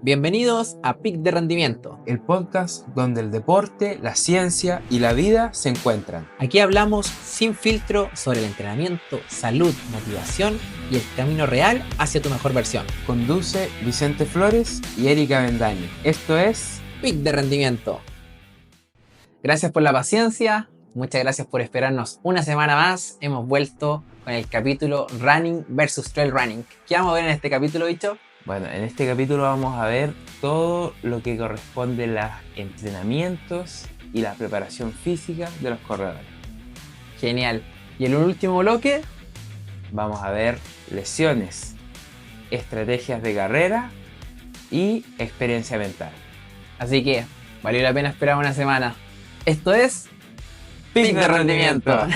Bienvenidos a Peak de Rendimiento. El podcast donde el deporte, la ciencia y la vida se encuentran. Aquí hablamos sin filtro sobre el entrenamiento, salud, motivación y el camino real hacia tu mejor versión. Conduce Vicente Flores y Erika Bendaño. Esto es Peak de Rendimiento. Gracias por la paciencia, muchas gracias por esperarnos una semana más. Hemos vuelto con el capítulo Running versus Trail Running. ¿Qué vamos a ver en este capítulo, bicho? Bueno, en este capítulo vamos a ver todo lo que corresponde a los entrenamientos y la preparación física de los corredores. Genial. Y en el último bloque vamos a ver lesiones, estrategias de carrera y experiencia mental. Así que valió la pena esperar una semana. Esto es Peak de Rendimiento.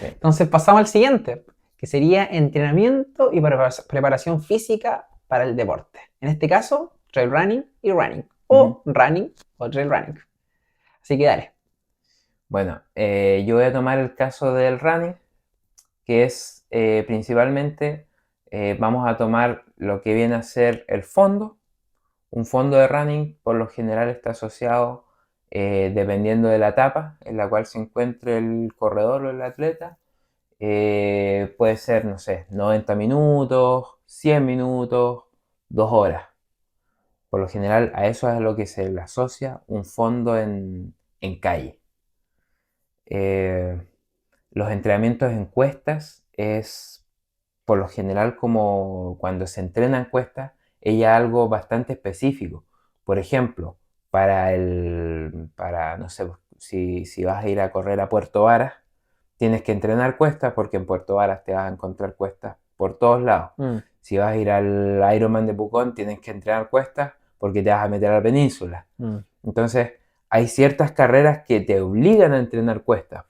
Sí. Entonces pasamos al siguiente, que sería entrenamiento y preparación física para el deporte. En este caso, trail running y running. O running o trail running. Así que dale. Bueno, yo voy a tomar el caso del running, que es principalmente, vamos a tomar lo que viene a ser el fondo. Un fondo de running por lo general está asociado, dependiendo de la etapa en la cual se encuentre el corredor o el atleta. Puede ser, no sé, 90 minutos, 100 minutos, 2 horas. Por lo general a eso es a lo que se le asocia un fondo en calle. Los entrenamientos en cuestas es por lo general como cuando se entrena en cuestas, es ya algo bastante específico. Por ejemplo, no sé, si vas a ir a correr a Puerto Varas, tienes que entrenar cuestas porque en Puerto Varas te vas a encontrar cuestas por todos lados. Si vas a ir al Ironman de Pucón, tienes que entrenar cuestas porque te vas a meter a la península. Entonces, hay ciertas carreras que te obligan a entrenar cuestas,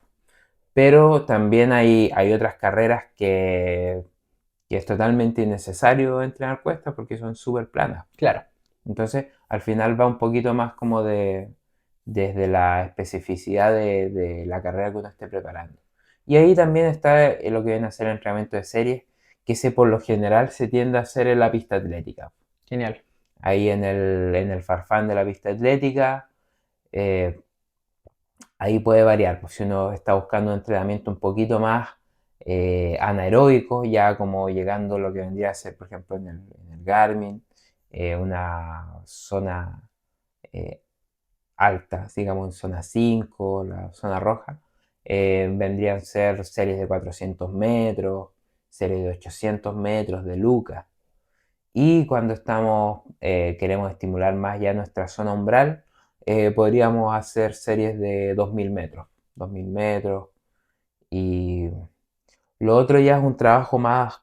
pero también hay otras carreras que es totalmente innecesario entrenar cuestas porque son súper planas. Claro. Entonces, al final va un poquito más como desde la especificidad de la carrera que uno esté preparando. Y ahí también está lo que viene a ser el entrenamiento de series, que ese por lo general se tiende a hacer en la pista atlética. Genial. Ahí en el farfán de la pista atlética, ahí puede variar. Pues si uno está buscando un entrenamiento un poquito más anaeróbico, ya como llegando a lo que vendría a ser, por ejemplo, en el Garmin, una zona alta, digamos en zona 5, la zona roja, vendrían a ser series de 400 metros, series de 800 metros, de Lucas. Y cuando queremos estimular más ya nuestra zona umbral, podríamos hacer series de 2000 metros. 2000 metros. Y lo otro ya es un trabajo más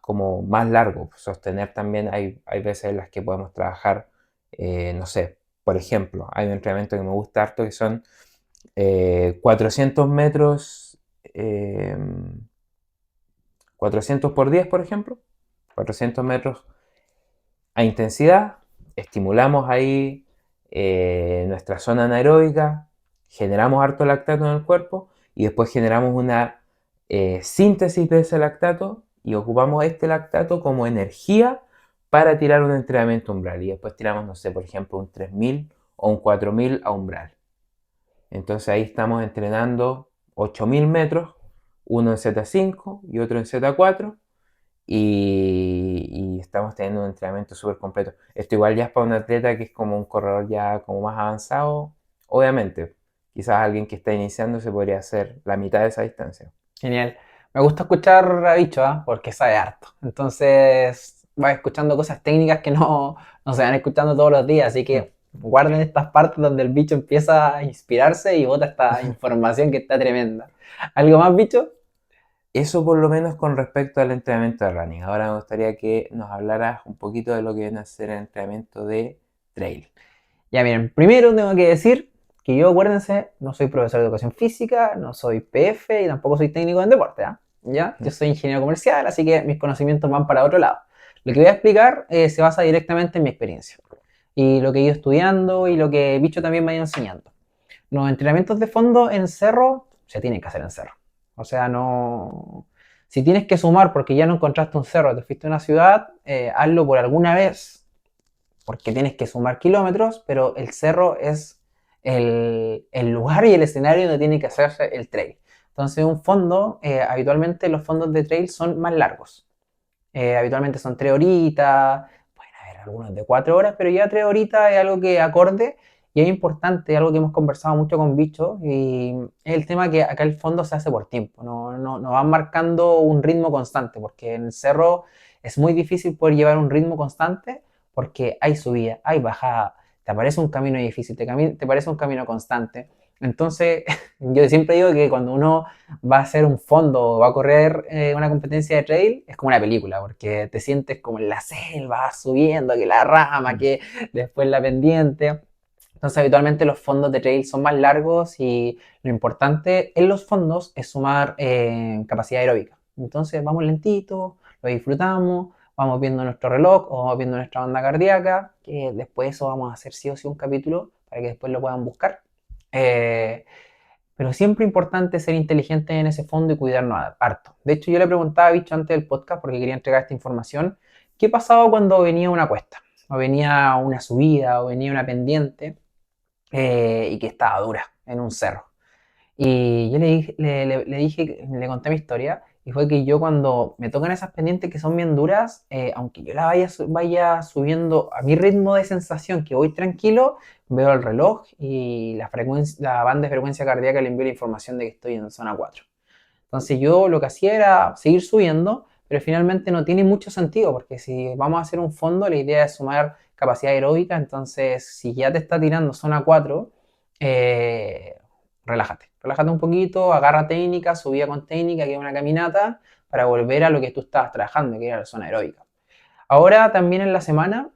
largo. Sostener también, hay veces en las que podemos trabajar, no sé, por ejemplo, hay un entrenamiento que me gusta harto que son 400 metros, 400 por 10, por ejemplo. 400 metros a intensidad, estimulamos ahí nuestra zona anaeróbica, generamos harto lactato en el cuerpo y después generamos una síntesis de ese lactato y ocupamos este lactato como energía para tirar un entrenamiento umbral. Y después tiramos, no sé, por ejemplo, un 3000 o un 4000 a umbral. Entonces ahí estamos entrenando 8000 metros, uno en Z5 y otro en Z4. Y estamos teniendo un entrenamiento súper completo. Esto igual ya es para un atleta que es como un corredor ya como más avanzado. Obviamente, quizás alguien que está iniciando se podría hacer la mitad de esa distancia. Genial. Me gusta escuchar a Bicho, porque sabe harto. Entonces vas escuchando cosas técnicas que no se van escuchando todos los días. Así que guarden estas partes donde el bicho empieza a inspirarse y bota esta información que está tremenda. ¿Algo más, Bicho? Eso por lo menos con respecto al entrenamiento de running. Ahora me gustaría que nos hablaras un poquito de lo que viene a ser el entrenamiento de trail. Ya miren, primero tengo que decir que yo, acuérdense, no soy profesor de educación física, no soy PF y tampoco soy técnico en deporte, ¿ya? Yo soy ingeniero comercial, así que mis conocimientos van para otro lado. Lo que voy a explicar se basa directamente en mi experiencia y lo que he ido estudiando y lo que Bicho también me ha ido enseñando. Los entrenamientos de fondo en cerro se tienen que hacer en cerro. O sea, no... Si tienes que sumar porque ya no encontraste un cerro, te fuiste a una ciudad, hazlo por alguna vez porque tienes que sumar kilómetros, pero el cerro es el lugar y el escenario donde tiene que hacerse el trail. Entonces un fondo, habitualmente los fondos de trail son más largos. Habitualmente son 3 horitas, pueden haber algunos de 4 horas, pero ya 3 horitas es algo que acorde y es importante, algo que hemos conversado mucho con Bicho, y es el tema que acá el fondo se hace por tiempo, no van marcando un ritmo constante, porque en el cerro es muy difícil poder llevar un ritmo constante porque hay subida, hay bajada, te aparece un camino difícil, te parece un camino constante. Entonces, yo siempre digo que cuando uno va a hacer un fondo o va a correr una competencia de trail, es como una película, porque te sientes como en la selva, subiendo, que la rama, que después la pendiente. Entonces, habitualmente los fondos de trail son más largos y lo importante en los fondos es sumar capacidad aeróbica. Entonces, vamos lentito, lo disfrutamos, vamos viendo nuestro reloj o vamos viendo nuestra banda cardíaca, que después eso vamos a hacer sí o sí un capítulo para que después lo puedan buscar. Eh, pero siempre importante ser inteligente en ese fondo y cuidarnos harto. De hecho, yo le preguntaba a Bicho antes del podcast, porque quería entregar esta información, ¿qué pasaba cuando venía una cuesta? O venía una subida, o venía una pendiente, y que estaba dura en un cerro. Y yo le dije, le conté mi historia, y fue que yo cuando me tocan esas pendientes que son bien duras, aunque yo la vaya subiendo a mi ritmo de sensación, que voy tranquilo, veo el reloj y la banda de frecuencia cardíaca le envía la información de que estoy en zona 4. Entonces yo lo que hacía era seguir subiendo, pero finalmente no tiene mucho sentido, porque si vamos a hacer un fondo, la idea es sumar capacidad aeróbica, entonces si ya te está tirando zona 4, eh, relájate un poquito, agarra técnica, subida con técnica, que es una caminata, para volver a lo que tú estabas trabajando, que era la zona aeróbica. Ahora también en la semana,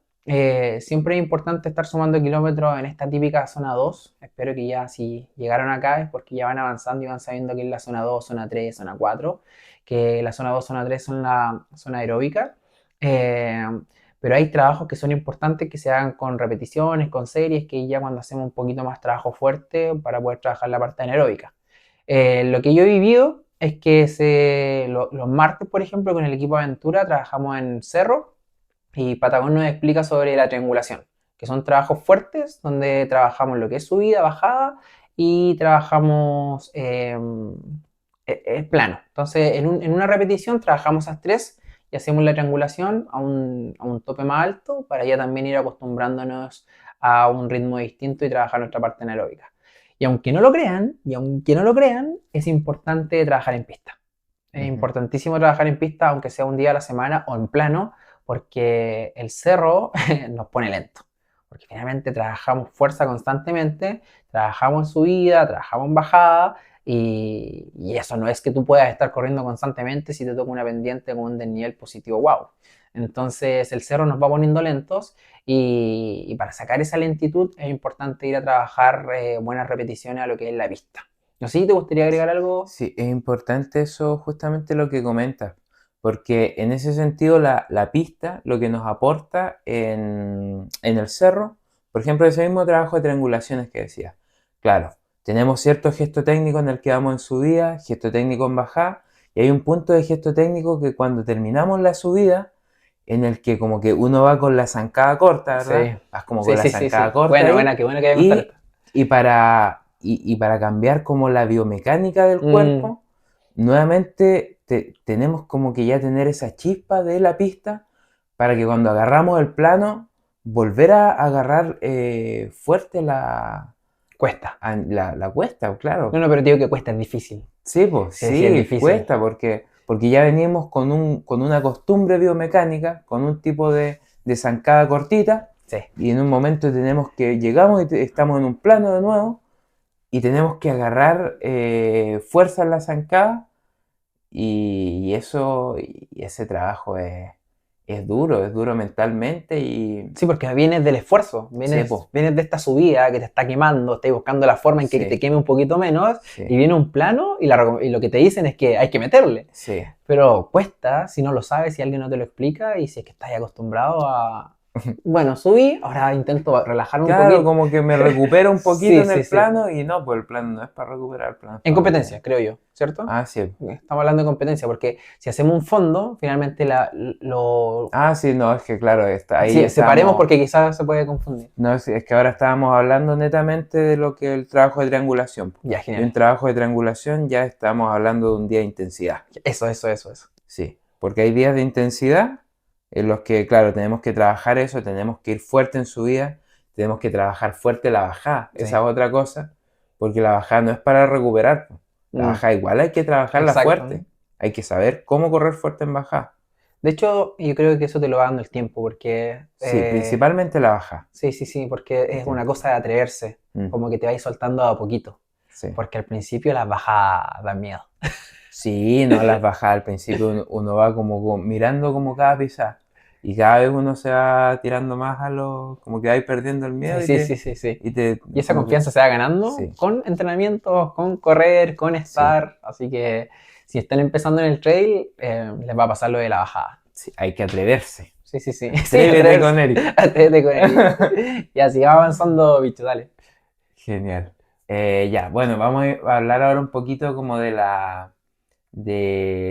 siempre es importante estar sumando kilómetros en esta típica zona 2. Espero que ya si llegaron acá es porque ya van avanzando y van sabiendo que es la zona 2, zona 3, zona 4, que la zona 2, zona 3 son la zona aeróbica. Eh, pero hay trabajos que son importantes que se hagan con repeticiones, con series, que ya cuando hacemos un poquito más trabajo fuerte para poder trabajar la parte anaeróbica. Lo que yo he vivido es que los martes, por ejemplo, con el equipo Aventura trabajamos en cerro y Patagón nos explica sobre la triangulación, que son trabajos fuertes donde trabajamos lo que es subida, bajada y trabajamos plano. Entonces, en una repetición trabajamos esas tres y hacemos la triangulación a un tope más alto para ya también ir acostumbrándonos a un ritmo distinto y trabajar nuestra parte anaeróbica. Y aunque no lo crean, es importante trabajar en pista. Es importantísimo trabajar en pista, aunque sea un día a la semana o en plano, porque el cerro nos pone lento. Porque finalmente trabajamos fuerza constantemente, trabajamos en subida, trabajamos en bajada, y eso no es que tú puedas estar corriendo constantemente si te toca una pendiente con un desnivel positivo, wow. Entonces el cerro nos va poniendo lentos y para sacar esa lentitud es importante ir a trabajar buenas repeticiones a lo que es la pista. No sé si te gustaría agregar algo. Sí, es importante eso, justamente lo que comentas, porque en ese sentido la pista lo que nos aporta en el cerro, por ejemplo, ese mismo trabajo de triangulaciones que decía, claro, tenemos cierto gesto técnico en el que vamos en subida, gesto técnico en bajada, y hay un punto de gesto técnico que cuando terminamos la subida, en el que como que uno va con la zancada corta, ¿verdad? Sí, Vas como sí, con la sí, sí, zancada sí. corta Buena, ahí, buena, qué bueno que haya contado esto. y, y para cambiar como la biomecánica del Mm, cuerpo, nuevamente tenemos como que ya tener esa chispa de la pista para que cuando agarramos el plano, volver a agarrar fuerte cuesta. la cuesta, No, claro. no, pero te digo que cuesta, es difícil. Sí, pues Sí, sí, es sí, difícil. cuesta porque ya venimos con una costumbre biomecánica, con un tipo de zancada cortita, Sí. y en un momento tenemos que llegamos y estamos en un plano de nuevo y tenemos que agarrar fuerza en la zancada y ese trabajo es duro mentalmente y Sí, porque vienes del esfuerzo, sí, vienes, po, vienes de esta subida que te está quemando, estás buscando la forma en que te sí, queme un poquito menos, y sí, viene un plano y lo que te dicen es que hay que meterle. sí. Pero cuesta si no lo sabes, si alguien no te lo explica y si es que estás acostumbrado Bueno, subí, ahora intento relajarme un Claro, poquito. como que me recupero un poquito Sí, en sí, el sí. plano y no, pues el plano no es para recuperar, el plano es En para mantener. competencia, creo yo, ¿cierto? Ah, sí. Estamos hablando de competencia, porque si hacemos un fondo, finalmente lo... Ah, sí, no, es que claro, ahí Sí, separemos estábamos. porque quizás se puede confundir. No, es que ahora estábamos hablando netamente de lo que es el trabajo de triangulación, po. Ya, Y un genial. trabajo de triangulación ya estamos hablando de un día de intensidad. Eso. Sí, porque hay días de intensidad en los que, claro, tenemos que trabajar eso, tenemos que ir fuerte en subida, tenemos que trabajar fuerte la bajada, esa Sí. es otra cosa, porque la bajada no es para recuperar, po. La Mm, bajada igual hay que trabajarla exacto. fuerte, hay que saber cómo correr fuerte en bajada. De hecho, yo creo que eso te lo va dando el tiempo, porque Sí, principalmente la bajada. sí, porque El es una tiempo. cosa de atreverse, Mm, como que te vais soltando a poquito, sí. porque al principio las bajas dan miedo. Sí, no las bajadas al principio uno va mirando como cada pisada y cada vez uno se va tirando más como que va perdiendo el miedo Sí. y te, Y esa como que, confianza se va ganando sí, con entrenamientos, con correr, con sí, estar. Así que si están empezando en el trail, les va a pasar lo de la bajada. sí, hay que atreverse. Sí. Sí, Atrévete con atreverse. Eric. Atrévete con él. Y así va avanzando, bicho, dale. Genial. Ya, bueno, vamos a hablar ahora un poquito como de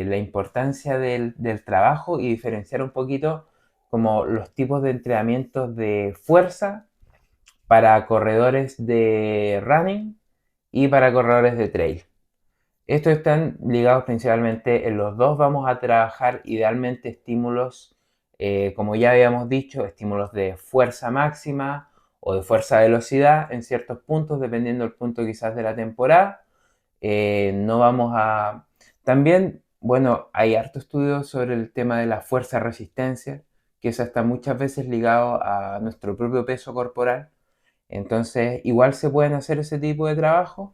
la importancia del trabajo y diferenciar un poquito como los tipos de entrenamientos de fuerza para corredores de running y para corredores de trail. Estos están ligados principalmente, en los dos vamos a trabajar idealmente estímulos, como ya habíamos dicho, estímulos de fuerza máxima o de fuerza velocidad en ciertos puntos, dependiendo del punto quizás de la temporada. No vamos a... También, bueno, hay harto estudio sobre el tema de la fuerza resistencia, que eso está muchas veces ligado a nuestro propio peso corporal. Entonces, igual se pueden hacer ese tipo de trabajo,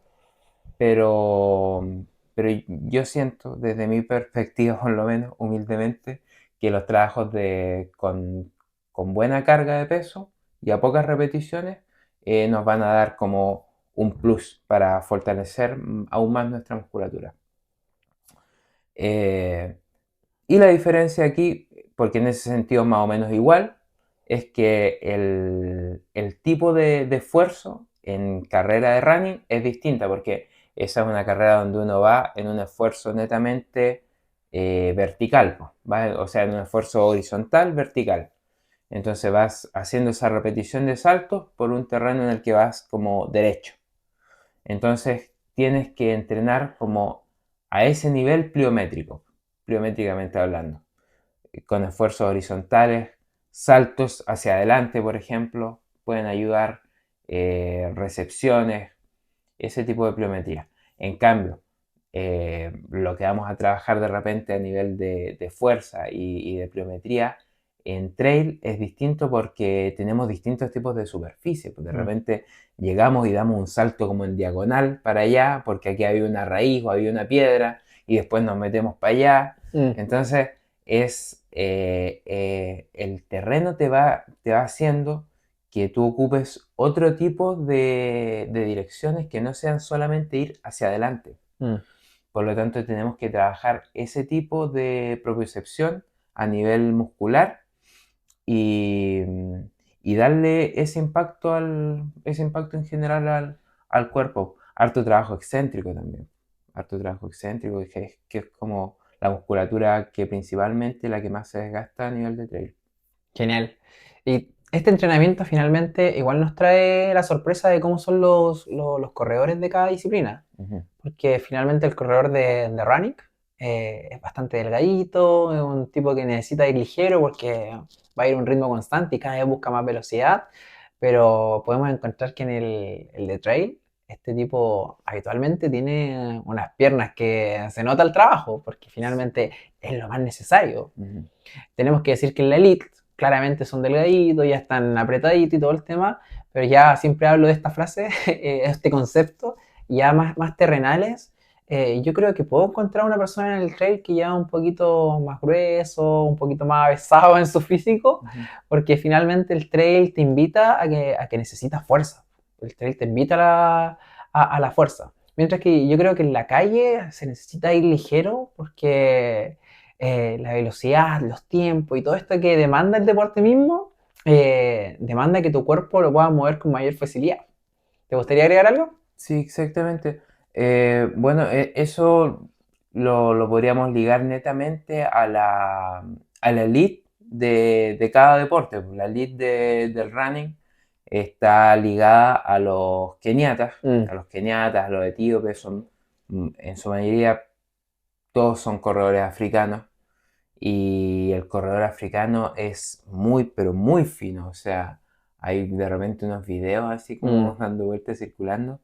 pero, pero yo siento, desde mi perspectiva, por lo menos, humildemente, que los trabajos con buena carga de peso y a pocas repeticiones nos van a dar como un plus para fortalecer aún más nuestra musculatura. Eh, y la diferencia aquí, porque en ese sentido más o menos igual, es que el tipo de esfuerzo en carrera de running es distinta, porque esa es una carrera donde uno va en un esfuerzo netamente vertical, po, ¿va? O sea, en un esfuerzo horizontal, vertical. Entonces vas haciendo esa repetición de saltos por un terreno en el que vas como derecho. Entonces tienes que entrenar como a ese nivel pliométrico, pliométricamente hablando, con esfuerzos horizontales, saltos hacia adelante, por ejemplo, pueden ayudar, recepciones, ese tipo de pliometría. En cambio, lo que vamos a trabajar de repente a nivel de fuerza y de pliometría en trail es distinto porque tenemos distintos tipos de superficie. Pues de Mm, repente llegamos y damos un salto como en diagonal para allá porque aquí había una raíz o había una piedra y después nos metemos para allá. mm, Entonces el terreno te va haciendo que tú ocupes otro tipo de direcciones que no sean solamente ir hacia adelante. mm. Por lo tanto, tenemos que trabajar ese tipo de propiocepción a nivel muscular y, y darle ese impacto en general al cuerpo. Harto trabajo excéntrico también. Harto trabajo excéntrico, que es como la musculatura que principalmente la que más se desgasta a nivel de trail. Genial. Y este entrenamiento finalmente igual nos trae la sorpresa de cómo son los corredores de cada disciplina. Ujú, Porque finalmente el corredor de running es bastante delgadito, es un tipo que necesita ir ligero porque va a ir a un ritmo constante y cada vez busca más velocidad, pero podemos encontrar que en el de trail, este tipo habitualmente tiene unas piernas que se nota el trabajo, porque finalmente es lo más necesario. ujú. Tenemos que decir que en la elite claramente son delgaditos, ya están apretaditos y todo el tema, pero ya siempre hablo de esta frase, este concepto, ya más terrenales. Yo creo que puedo encontrar una persona en el trail que ya un poquito más grueso, un poquito más avesado en su físico, Ujú. porque finalmente el trail te invita a que necesitas fuerza. El trail te invita a la fuerza. Mientras que yo creo que en la calle se necesita ir ligero porque la velocidad, los tiempos y todo esto que demanda el deporte mismo demanda que tu cuerpo lo pueda mover con mayor facilidad. ¿Te gustaría agregar algo? Sí, exactamente. Bueno, eso lo podríamos ligar netamente a la elite de cada deporte. La elite del running está ligada Mm, a los keniatas, a los etíopes, son, en su mayoría todos son corredores africanos y el corredor africano es muy, pero muy fino. O sea, hay de repente unos videos así como mm, dando vueltas circulando,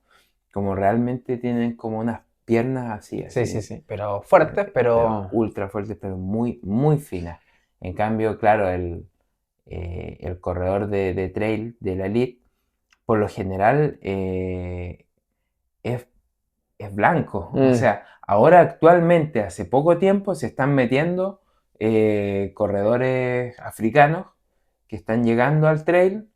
como realmente tienen como unas piernas así, sí, sí, así, sí. Pero fuertes, pero pero... ultra fuertes, pero muy, muy finas. En cambio, claro, el corredor de trail de la elite, por lo general, es es blanco. O mm, sea, ahora actualmente, hace poco tiempo, se están metiendo corredores africanos que están llegando al trail.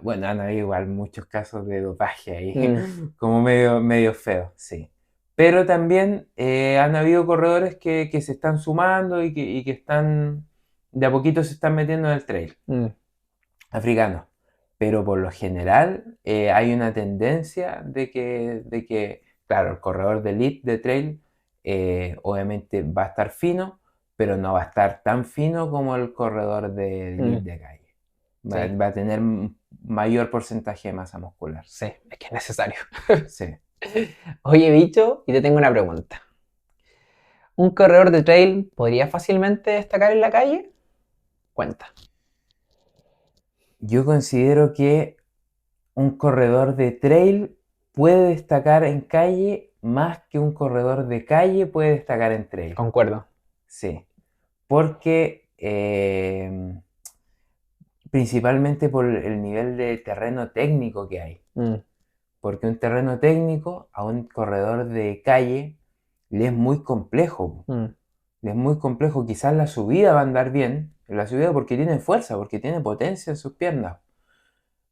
Bueno, han habido igual muchos casos de dopaje ahí, mm, como medio feos, sí. Pero también han habido corredores que se están sumando y que están, de a poquito se están metiendo en el trail mm, africanos. Pero por lo general hay una tendencia de que, claro, el corredor de elite de trail obviamente va a estar fino, pero no va a estar tan fino como el corredor de mm, elite de calle. sí, Va a tener mayor porcentaje de masa muscular. sí, es que es necesario. Sí. Oye, bicho, y te tengo una pregunta. ¿Un corredor de trail podría fácilmente destacar en la calle? Cuenta. Yo considero que un corredor de trail puede destacar en calle más que un corredor de calle puede destacar en trail. Concuerdo. Sí, porque principalmente por el nivel de terreno técnico que hay. Mm, Porque un terreno técnico a un corredor de calle le es muy complejo. mm, Le es muy complejo. Quizás la subida va a andar bien, la subida porque tiene fuerza, porque tiene potencia en sus piernas.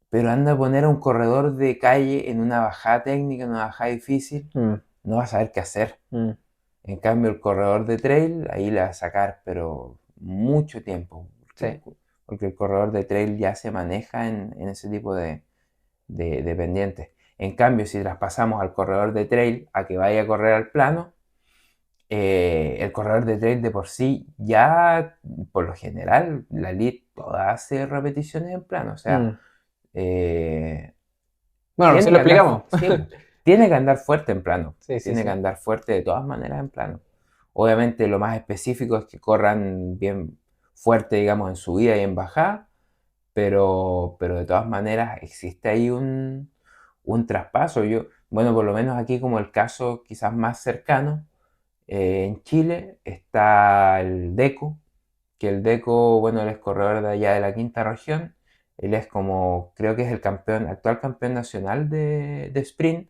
Pero anda a poner a un corredor de calle en una bajada técnica, en una bajada difícil, mm, no va a saber qué hacer. mm, En cambio, el corredor de trail, ahí le va a sacar, pero mucho tiempo. sí. Porque el corredor de trail ya se maneja en ese tipo de pendientes. En cambio, si traspasamos al corredor de trail a que vaya a correr al plano, el corredor de trail de por sí ya, por lo general, la elite toda hace repeticiones en plano. O sea, Mm. eh, Bueno, así tiene lo que andar, explicamos. sí, tiene que andar fuerte en plano. Sí, sí, Tiene que sí. andar fuerte de todas maneras en plano. Obviamente lo más específico es que corran bien fuerte, digamos, en subida y en bajada, pero de todas maneras existe ahí un traspaso. Yo, bueno, por lo menos aquí como el caso quizás más cercano, en Chile está el Deco, que el Deco, bueno, él es corredor de allá de la quinta región. Él es como, creo que es el campeón, actual campeón nacional de sprint.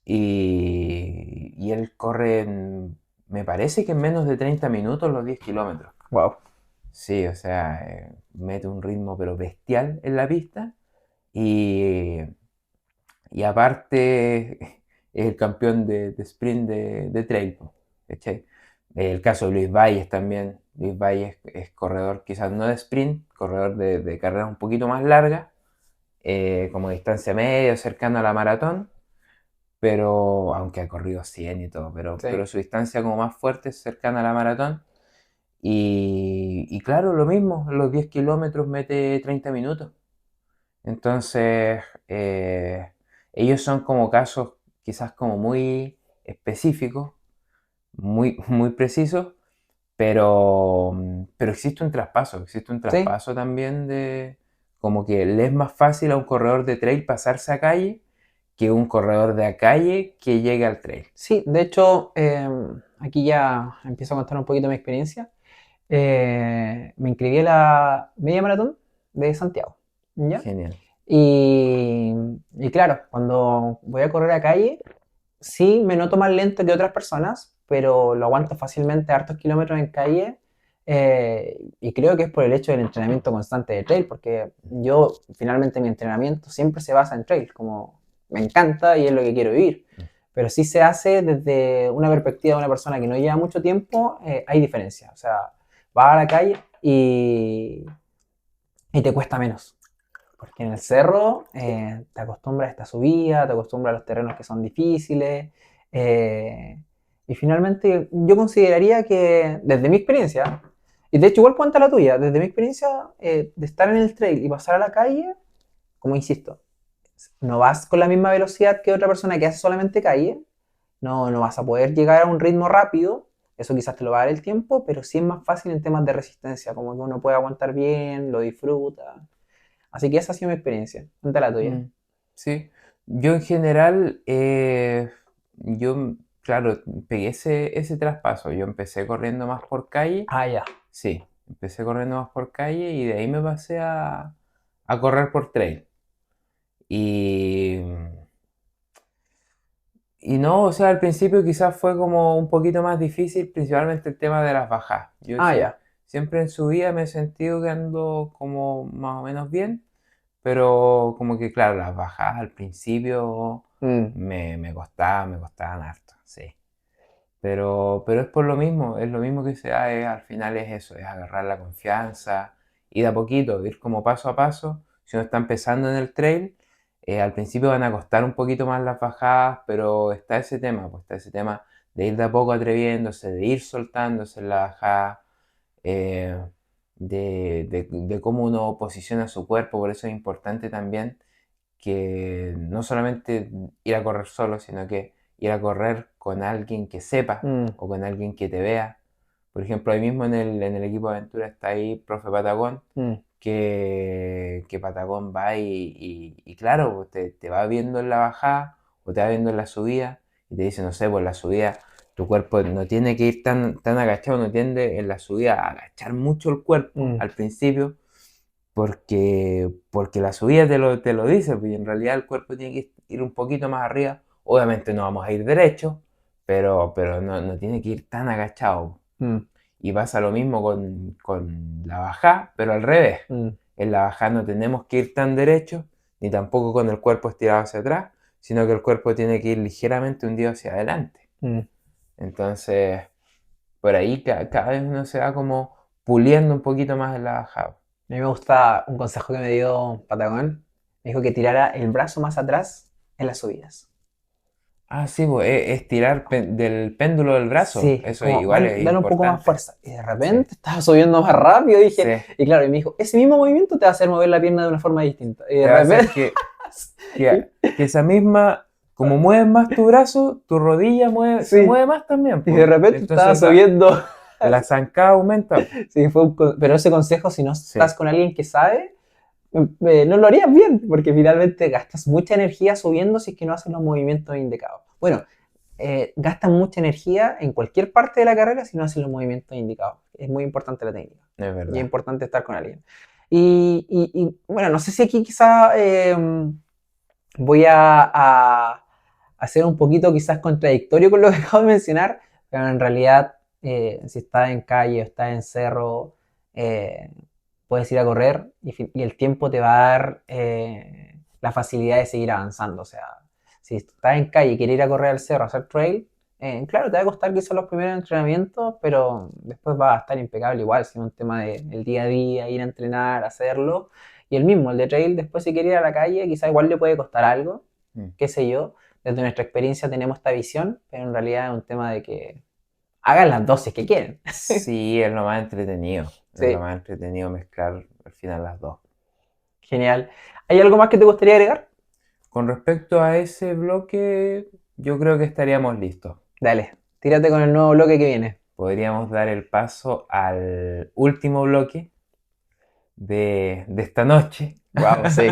Y él corre, me parece que en menos de 30 minutos los 10 kilómetros. Wow. Sí, o sea, mete un ritmo pero bestial en la pista. Y, y aparte es el campeón de sprint de trail, po, ¿cachai? El caso de Luis Valles también. Luis Valles es corredor quizás no de sprint, corredor de carreras un poquito más largas, como distancia media, cercano a la maratón, pero aunque ha corrido 100 y todo, Sí. pero su distancia como más fuerte es cercana a la maratón. Y claro, lo mismo, los 10 kilómetros mete 30 minutos. Entonces, ellos son como casos quizás como muy específicos, muy, muy precisos, pero existe un Sí. traspaso también de como que le es más fácil a un corredor de trail pasarse a calle que un corredor de a calle que llegue al trail. Sí, de hecho, aquí ya empiezo a contar un poquito mi experiencia. Me inscribí a la media maratón de Santiago, ¿ya? Genial. Y, y claro, cuando voy a correr a calle, sí me noto más lento que otras personas, pero lo aguanto fácilmente hartos kilómetros en calle. Y creo que es por el hecho del entrenamiento constante de trail, porque yo finalmente mi entrenamiento siempre se basa en trail, como me encanta y es lo que quiero vivir. Pero si se hace desde una perspectiva de una persona que no lleva mucho tiempo, hay diferencia. O sea, va a la calle y te cuesta menos. Porque en el cerro te acostumbras a esta subida, te acostumbras a los terrenos que son difíciles. eh, y finalmente yo consideraría que, desde mi experiencia, y de hecho igual cuenta la tuya, desde mi experiencia de estar en el trail y pasar a la calle, como insisto, no vas con la misma velocidad que otra persona que hace solamente calle, no vas a poder llegar a un ritmo rápido, eso quizás te lo va a dar el tiempo, pero sí es más fácil en temas de resistencia, como que uno puede aguantar bien, lo disfruta. Así que esa ha sido mi experiencia. Cuenta la tuya. Mm, sí, yo en general, claro, pegué ese traspaso. Yo empecé corriendo más por calle, Ah, ya. sí, empecé corriendo más por calle y de ahí me pasé a correr por trail. Y, y no, o sea, al principio quizás fue como un poquito más difícil, principalmente el tema de las bajadas. Ah, ya. Siempre en su vida me he sentido que ando como más o menos bien, pero como que claro, las bajadas al principio Mm, me costaban harto, sí. Pero es por lo mismo, es lo mismo que se da, al final es eso, es agarrar la confianza, ir de a poquito, ir como paso a paso. Si uno está empezando en el trail, al principio van a costar un poquito más las bajadas, pero está ese tema, pues está ese tema de ir de a poco atreviéndose, de ir soltándose en la bajada, eh, de cómo uno posiciona su cuerpo, por eso es importante también que no solamente ir a correr solo, sino que ir a correr con alguien que sepa mm, o con alguien que te vea. Por ejemplo, ahí mismo en el equipo de aventura está ahí profe Patagón, mm, que Patagón va y claro, pues te va viendo en la bajada o te va viendo en la subida y te dice, no sé, pues en la subida tu cuerpo no tiene que ir tan agachado, no tiende en la subida a agachar mucho el cuerpo mm, al principio porque la subida te lo dice, pues, y en realidad el cuerpo tiene que ir un poquito más arriba. Obviamente no vamos a ir derecho, pero no tiene que ir tan agachado. mm, Y pasa lo mismo con la bajada, pero al revés. mm, En la bajada no tenemos que ir tan derecho, ni tampoco con el cuerpo estirado hacia atrás, sino que el cuerpo tiene que ir ligeramente hundido hacia adelante. mm. Entonces, por ahí cada vez uno se va como puliendo un poquito más en la bajada. A mí me gusta un consejo que me dio Patagón. Me dijo que tirara el brazo más atrás en las subidas. Ah, sí, pues, es tirar del péndulo del brazo. Sí, es Eso como igual es darle un poco más importante. fuerza. Y de Sí, repente estaba subiendo más rápido, sí. dije, y claro, y me dijo, ese mismo movimiento te va a hacer mover la pierna de una forma distinta. Y de Te va a hacer repente, que esa misma, como mueves más tu brazo, tu rodilla se sí, mueve más también, y de pues. repente estaba Entonces subiendo. la zancada aumenta, pues. Sí, pero ese consejo, si no estás Sí. con alguien que sabe, no lo harías bien, porque finalmente gastas mucha energía subiendo si es que no haces los movimientos indicados. Bueno, gastas mucha energía en cualquier parte de la carrera si no haces los movimientos indicados. Es muy importante la técnica Es y es verdad. importante estar con alguien. Bueno, no sé si aquí quizá voy a hacer un poquito quizás contradictorio con lo que acabo de mencionar, pero en realidad si estás en calle o estás en cerro, eh, puedes ir a correr y el tiempo te va a dar la facilidad de seguir avanzando. O sea, si estás en calle y quieres ir a correr al cerro, a hacer trail, claro, te va a costar quizás los primeros entrenamientos, pero después va a estar impecable igual, si es un tema del día a día, ir a entrenar, hacerlo. Y el de trail, después si quieres ir a la calle, quizás igual le puede costar algo, Mm. qué sé yo. Desde nuestra experiencia tenemos esta visión, pero en realidad es un tema de que hagan las dosis que quieren. Sí, es lo más entretenido. Es lo Sí, más entretenido mezclar al final las dos. genial. ¿Hay algo más que te gustaría agregar? Con respecto a ese bloque, yo creo que estaríamos listos. Dale, tírate con el nuevo bloque que viene. Podríamos dar el paso al último bloque de esta noche. Wow, sí.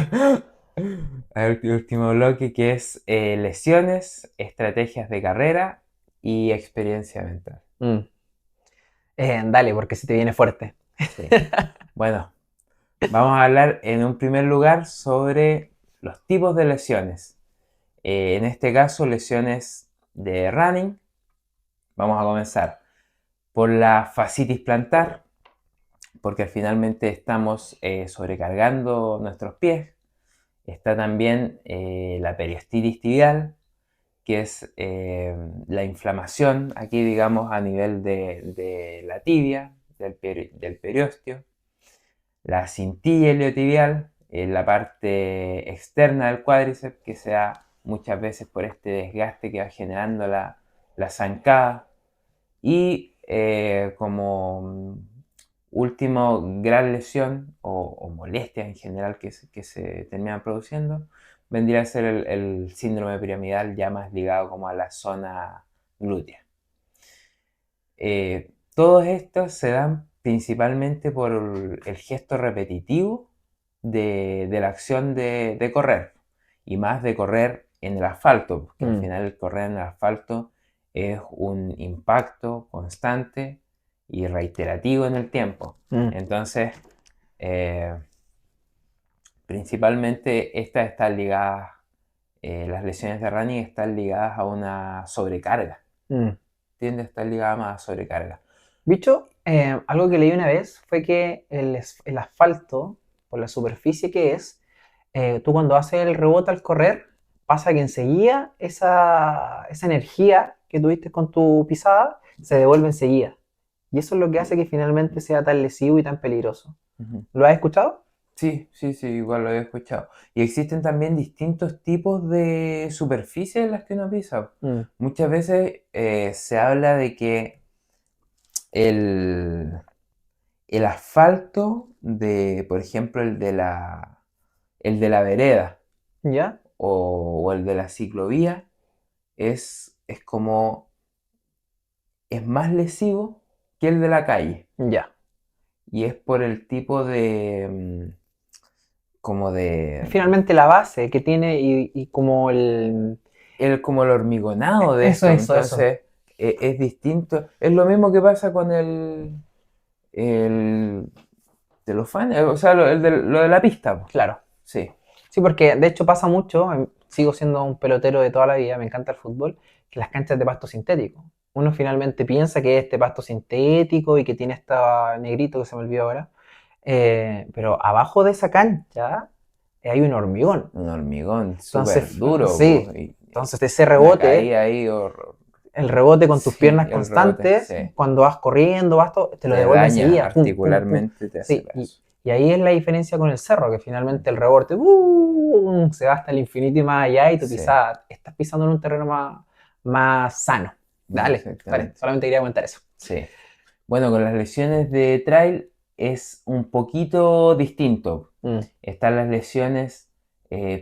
Al último bloque que es lesiones, estrategias de carrera y experiencia mental. Mm. Dale, porque se te viene fuerte. Sí. Bueno, vamos a hablar en un primer lugar sobre los tipos de lesiones. En este caso, lesiones de running. Vamos a comenzar por la fascitis plantar, porque finalmente estamos sobrecargando nuestros pies. Está también la periostitis tibial, que es la inflamación aquí, digamos, a nivel de la tibia, del periósteo. la cintilla iliotibial, en la parte externa del cuádriceps, que se da muchas veces por este desgaste que va generando la zancada. Y como última gran lesión o molestia en general que se termina produciendo, vendría a ser el síndrome piramidal, ya más ligado como a la zona glútea. Todos estos se dan principalmente por el gesto repetitivo de la acción de correr, y más de correr en el asfalto, porque al final el correr en el asfalto es un impacto constante y reiterativo en el tiempo. Entonces, principalmente estas están ligadas, las lesiones de running están ligadas a una sobrecarga. Tiende a estar ligada más a sobrecarga. Bicho, algo que leí una vez fue que el asfalto, por la superficie que es, tú cuando haces el rebote al correr, pasa que enseguida esa energía que tuviste con tu pisada se devuelve enseguida. Y eso es lo que hace que finalmente sea tan lesivo y tan peligroso. ¿Lo has escuchado? Sí, igual lo he escuchado. Y existen también distintos tipos de superficies en las que uno pisa. Muchas veces se habla de que el, el asfalto por ejemplo, el de la vereda ¿Ya? o el de la ciclovía es como, es más lesivo que el de la calle. Ya. Y es por el tipo como de, Finalmente la base que tiene y como el... como el hormigonado de Eso, esto. eso, eso. Entonces, es distinto. Es lo mismo que pasa con el de los fans, o sea, lo de la pista, po. Claro. Sí. Sí, porque de hecho pasa mucho, sigo siendo un pelotero de toda la vida, me encanta el fútbol, que las canchas de pasto sintético. Uno finalmente piensa que es este pasto sintético y que tiene esta negrito que se me olvidó ahora, pero abajo de esa cancha hay un hormigón. Un hormigón Entonces, súper duro, po, sí, y entonces ese una rebote, caída ahí, el rebote con tus sí, piernas el rebote, constantes, sí. cuando vas corriendo, te lo Te devuelve daña enseguida, pum, pum, pum. articularmente, te hace Sí, pedazo. y ahí es la diferencia con el cerro, que finalmente el rebote se va hasta el infinito y más allá y tú Sí, estás pisando en un terreno más sano. Dale, exactamente. solamente quería comentar eso. Sí. Bueno, con las lesiones de trail es un poquito distinto. Están las lesiones,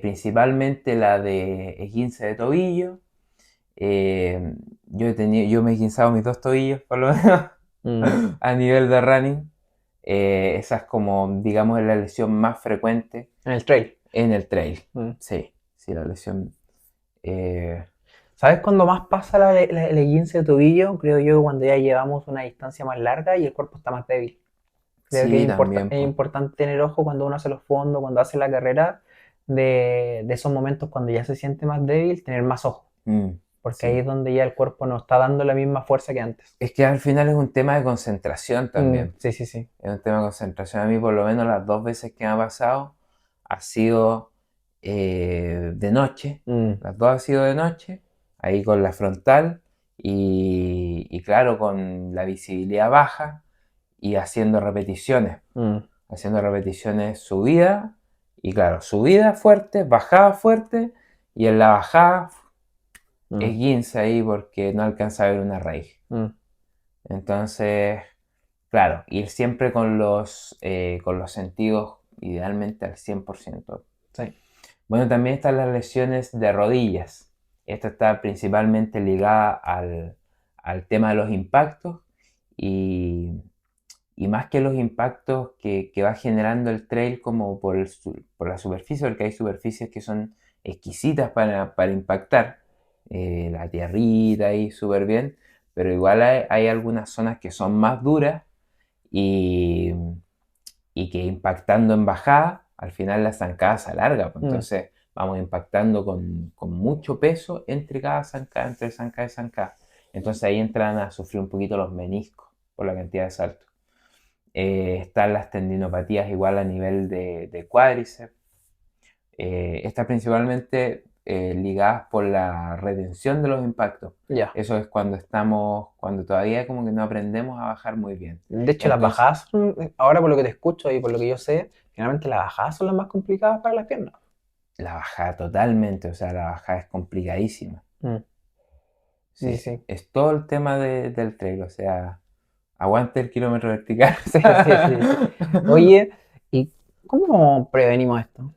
principalmente la de esguince de tobillo. Yo me he esguinzado mis dos tobillos, por lo menos, Mm. a nivel de running. Esa es como, digamos, la lesión más frecuente En el trail. en el trail. Mm. Sí, la lesión. eh, ¿Sabes cuándo más pasa el esguince de tobillo? Creo yo cuando ya llevamos una distancia más larga y el cuerpo está más débil. Creo que sí, también, es pues. importante tener ojo cuando uno hace los fondos, cuando hace la carrera, de esos momentos cuando ya se siente más débil, tener más ojo, porque ahí Sí. es donde ya el cuerpo no está dando la misma fuerza que antes. Es que al final es un tema de concentración también. Sí, sí, sí. Es un tema de concentración. A mí, por lo menos, las dos veces que me ha pasado ha sido de noche. Las dos ha sido de noche, ahí con la frontal y claro, con la visibilidad baja y haciendo repeticiones subida y claro, subida fuerte, bajada fuerte y en la bajada esguince ahí porque no alcanza a ver una raíz. Entonces, claro, ir siempre con los sentidos idealmente al 100%. Sí. Bueno, también están las lesiones de rodillas. Esta está principalmente ligada al tema de los impactos y, y más que los impactos que va generando el trail como por la superficie, porque hay superficies que son exquisitas para impactar, la tierrita ahí súper bien, pero igual hay algunas zonas que son más duras y, y que impactando en bajada, al final la zancada se alarga, pues, entonces vamos impactando con mucho peso entre cada zancada, entre zancada y zancada. Entonces ahí entran a sufrir un poquito los meniscos por la cantidad de saltos. Están las tendinopatías igual a nivel de cuádriceps. Estas principalmente ligadas por la retención de los impactos. Ya. Eso es cuando todavía como que no aprendemos a bajar muy bien. De hecho, las Entonces, bajadas son, ahora por lo que te escucho y por lo que yo sé, generalmente las bajadas son las más complicadas para las piernas. la bajada totalmente, o sea, la bajada es complicadísima. Mm, sí, Sí, sí. es todo el tema del trail, o sea, aguante el kilómetro vertical. Sí, sí, sí, sí. Oye, ¿y cómo prevenimos esto?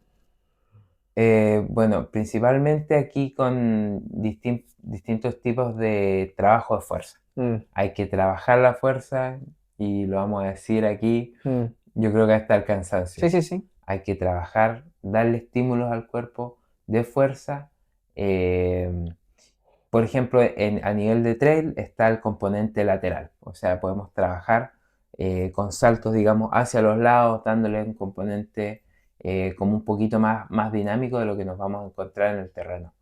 Bueno, principalmente aquí con distintos tipos de trabajo de fuerza. Mm, Hay que trabajar la fuerza y lo vamos a decir aquí, mm. yo creo que hasta el cansancio. Sí, sí, sí. Hay que trabajar, darle estímulos al cuerpo de fuerza. eh, por ejemplo, a nivel de trail está el componente lateral, o sea, podemos trabajar con saltos, digamos, hacia los lados, dándole un componente como un poquito más dinámico de lo que nos vamos a encontrar en el terreno.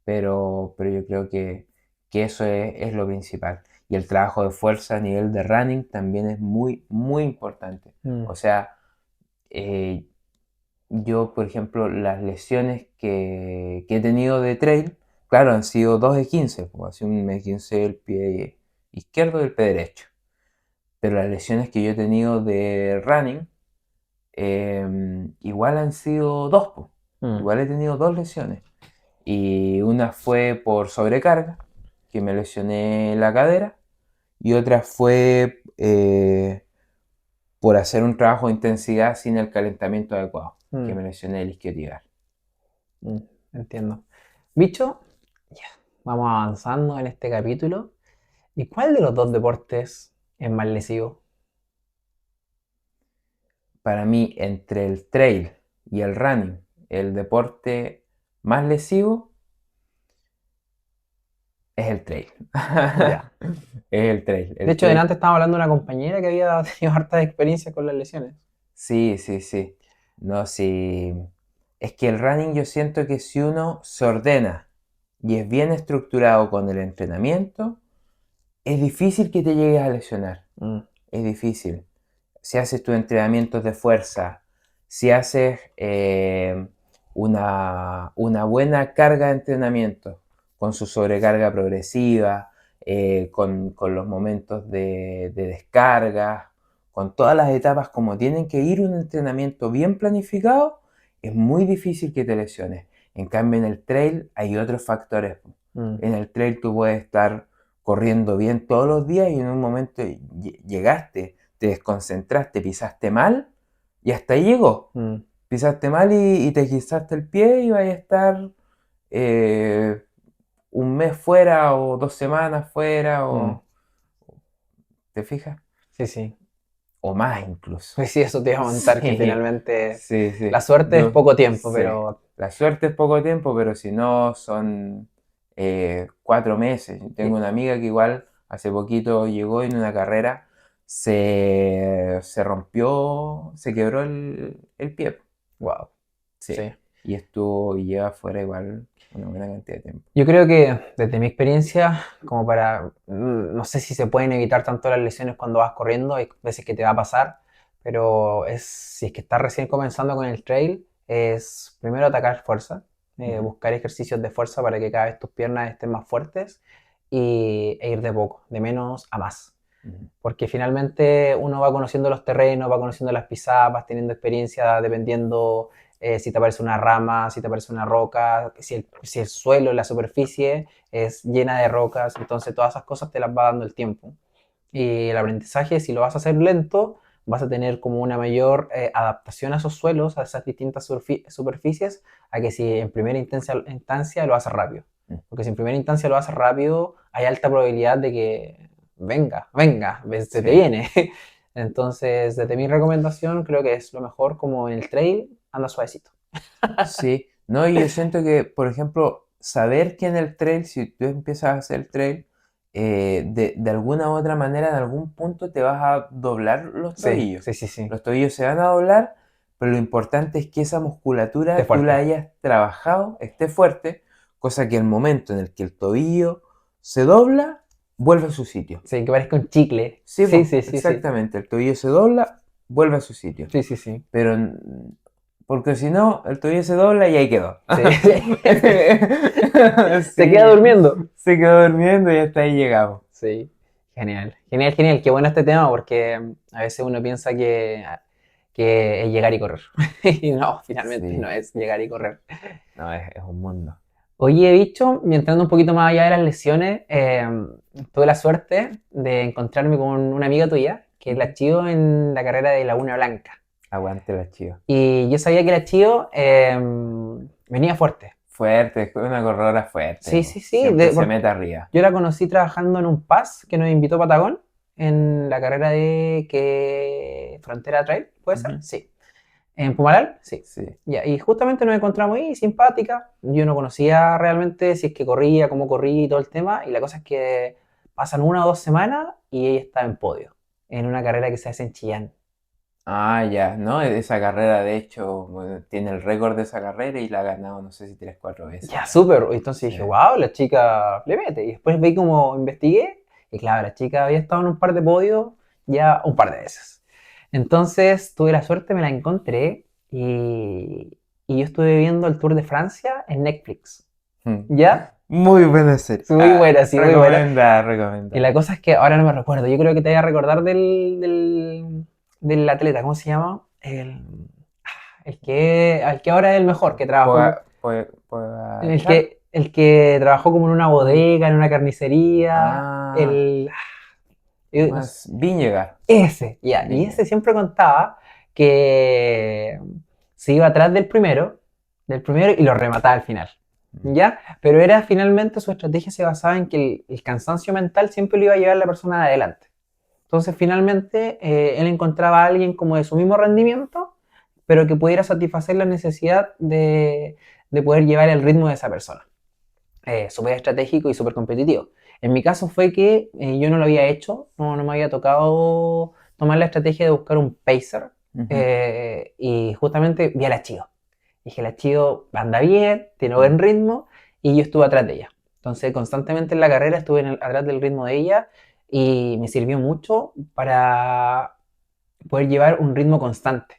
Pero yo creo que eso es lo principal. Y el trabajo de fuerza a nivel de running también es muy, muy importante. Mm, O sea, eh, yo, por ejemplo, las lesiones que he tenido de trail, claro, han sido dos de 15, como así me 15 el pie izquierdo y el pie derecho. Pero las lesiones que yo he tenido de running, igual han sido dos, po. mm. Igual he tenido dos lesiones. Y una fue por sobrecarga, que me lesioné la cadera, y otra fue por hacer un trabajo de intensidad sin el calentamiento adecuado, que Mm, me lesioné el isquiotibial. mm, entiendo. Bicho, ya, vamos avanzando en este capítulo. ¿Y cuál de los dos deportes es más lesivo? Para mí, entre el trail y el running, el deporte más lesivo es el trail. Ya. Es el trail. De El hecho, trail. delante estábamos hablando de una compañera que había tenido harta experiencia con las lesiones. Sí, sí, sí. No, sí. Es que el running yo siento que si uno se ordena y es bien estructurado con el entrenamiento, es difícil que te llegues a lesionar. Mm, Es difícil. Si haces tus entrenamientos de fuerza, si haces una buena carga de entrenamiento con su sobrecarga progresiva, con los momentos de descarga, con todas las etapas como tienen que ir un entrenamiento bien planificado, es muy difícil que te lesiones. En cambio, en el trail hay otros factores. mm, En el trail tú puedes estar corriendo bien todos los días y en un momento llegaste, te desconcentraste, pisaste mal y hasta ahí llegó. mm. Pisaste mal y te guisaste el pie y vas a estar eh, un mes fuera o 2 semanas fuera Mm, o, ¿te fijas? sí, sí. O más incluso. Pues sí, eso te iba a contar, que Sí, finalmente sí, la sí. suerte es poco tiempo, Sí. pero La suerte es poco tiempo, pero si no son 4 meses. Yo tengo una amiga que igual hace poquito llegó en una carrera, se rompió, se quebró el pie. wow, Sí. sí. Y lleva fuera igual una buena cantidad de tiempo. Yo creo que desde mi experiencia, como para, no sé si se pueden evitar tanto las lesiones cuando vas corriendo, hay veces que te va a pasar, pero si es que estás recién comenzando con el trail, es primero atacar fuerza, Ujú, buscar ejercicios de fuerza para que cada vez tus piernas estén más fuertes e ir de poco, de menos a más. ujú. Porque finalmente uno va conociendo los terrenos, va conociendo las pisadas, vas teniendo experiencia dependiendo si te aparece una rama, si te aparece una roca, si el suelo, la superficie es llena de rocas, entonces todas esas cosas te las va dando el tiempo. Y el aprendizaje, si lo vas a hacer lento, vas a tener como una mayor adaptación a esos suelos, a esas distintas superficies, a que si en primera instancia lo haces rápido. Mm. Porque si en primera instancia lo haces rápido, hay alta probabilidad de que venga, venga, se te Sí, viene. Entonces, desde mi recomendación, creo que es lo mejor como en el trail, anda suavecito. sí. No, y yo siento que, por ejemplo, saber que en el trail, si tú empiezas a hacer trail, de alguna u otra manera, en algún punto te vas a doblar los Sí, tobillos. sí, sí, sí. Los tobillos se van a doblar, pero lo importante es que esa Esté musculatura tú la fuerte. hayas trabajado, esté fuerte, cosa que el momento en el que el tobillo se dobla, vuelve a su sitio. Sí, que parezca un chicle. Sí, Sí, pues, sí, sí, sí. exactamente. El tobillo se dobla, vuelve a su sitio. Sí, sí, sí. Pero porque si no, el tobillo se dobla y ahí quedó. Sí. Sí, Se queda durmiendo. se quedó durmiendo y hasta ahí llegamos. Sí, genial, genial, genial. Qué bueno este tema porque a veces uno piensa que es llegar y correr. Y no, finalmente no Sí, es llegar y correr. no, es un mundo. Oye, bicho, y entrando un poquito más allá de las lesiones, tuve la suerte de encontrarme con una amiga tuya que la chivo en la carrera de Laguna Blanca. Aguante la chiva. Y yo sabía que la chivo venía fuerte. Fuerte, es una corredora fuerte, Sí, po. sí, sí. Siempre se mete arriba. Yo la conocí trabajando en un pass que nos invitó Patagón en la carrera de Frontera Trail, ¿puede ser? Ujú. Sí. ¿En Pumaral? Sí. Sí. Ya, y justamente nos encontramos ahí, simpática. Yo no conocía realmente si es que corría, cómo corría y todo el tema. Y la cosa es que pasan 1 o 2 semanas y ella está en podio, en una carrera que se hace en Chillán. Ah, ya, ¿no? Esa carrera, de hecho, bueno, tiene el récord de esa carrera y la ha ganado, no sé si 3, 4 veces Ya, ya. súper. Entonces Sí. dije, wow, la chica le mete. Y después vi como investigué. Y claro, la chica había estado en un par de podios ya un par de veces. Entonces tuve la suerte, me la encontré. Y yo estuve viendo el Tour de Francia en Netflix. Mm. ¿Ya? Muy buena serie. Sí, muy buena, sí, muy buena. Recomendada, Y la recomendada. cosa es que ahora no me recuerdo. Yo creo que te voy a recordar del atleta. ¿Cómo se llama? El que ahora es el mejor, que trabajó. Pogacar. El que trabajó como en una bodega, en una carnicería. Ah, No más sé, Viñegas. ese, ya. Y ese Viñegas. siempre contaba que se iba atrás del primero y lo remataba al final. Mm. ¿Ya? Pero era finalmente su estrategia se basaba en que el cansancio mental siempre lo iba a llevar la persona de adelante. Entonces finalmente él encontraba a alguien como de su mismo rendimiento, pero que pudiera satisfacer la necesidad de poder llevar el ritmo de esa persona. Súper estratégico y súper competitivo. En mi caso fue que yo no lo había hecho, no me había tocado tomar la estrategia de buscar un pacer Ujú. y justamente vi a la Chio. Dije, la Chio anda bien, tiene Mm. buen ritmo y yo estuve atrás de ella. Entonces constantemente en la carrera estuve atrás del ritmo de ella y me sirvió mucho para poder llevar un ritmo constante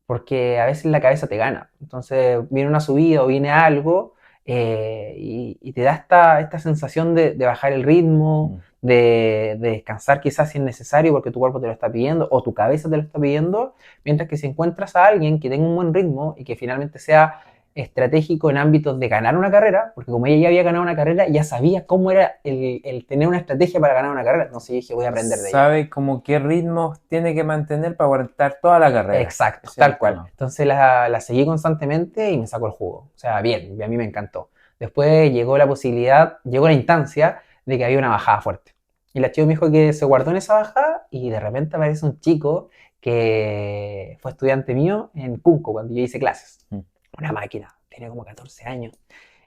porque a veces la cabeza te gana. Entonces viene una subida o viene algo y te da esta sensación de bajar el ritmo, Mm. de descansar quizás si es necesario porque tu cuerpo te lo está pidiendo o tu cabeza te lo está pidiendo, mientras que si encuentras a alguien que tenga un buen ritmo y que finalmente sea estratégico en ámbitos de ganar una carrera, porque como ella ya había ganado una carrera, ya sabía cómo era el tener una estrategia para ganar una carrera. Entonces dije, voy a aprender de ella. Sabe como qué ritmo tiene que mantener para aguantar toda la carrera. Exacto, Ese es tal el cual. tema. Entonces la seguí constantemente y me sacó el jugo. O sea, bien, y a mí me encantó. Después llegó la posibilidad, llegó la instancia de que había una bajada fuerte. Y la chica me dijo que se guardó en esa bajada y de repente aparece un chico que fue estudiante mío en Cunco cuando yo hice clases. Mm. Una máquina, tenía como 14 años.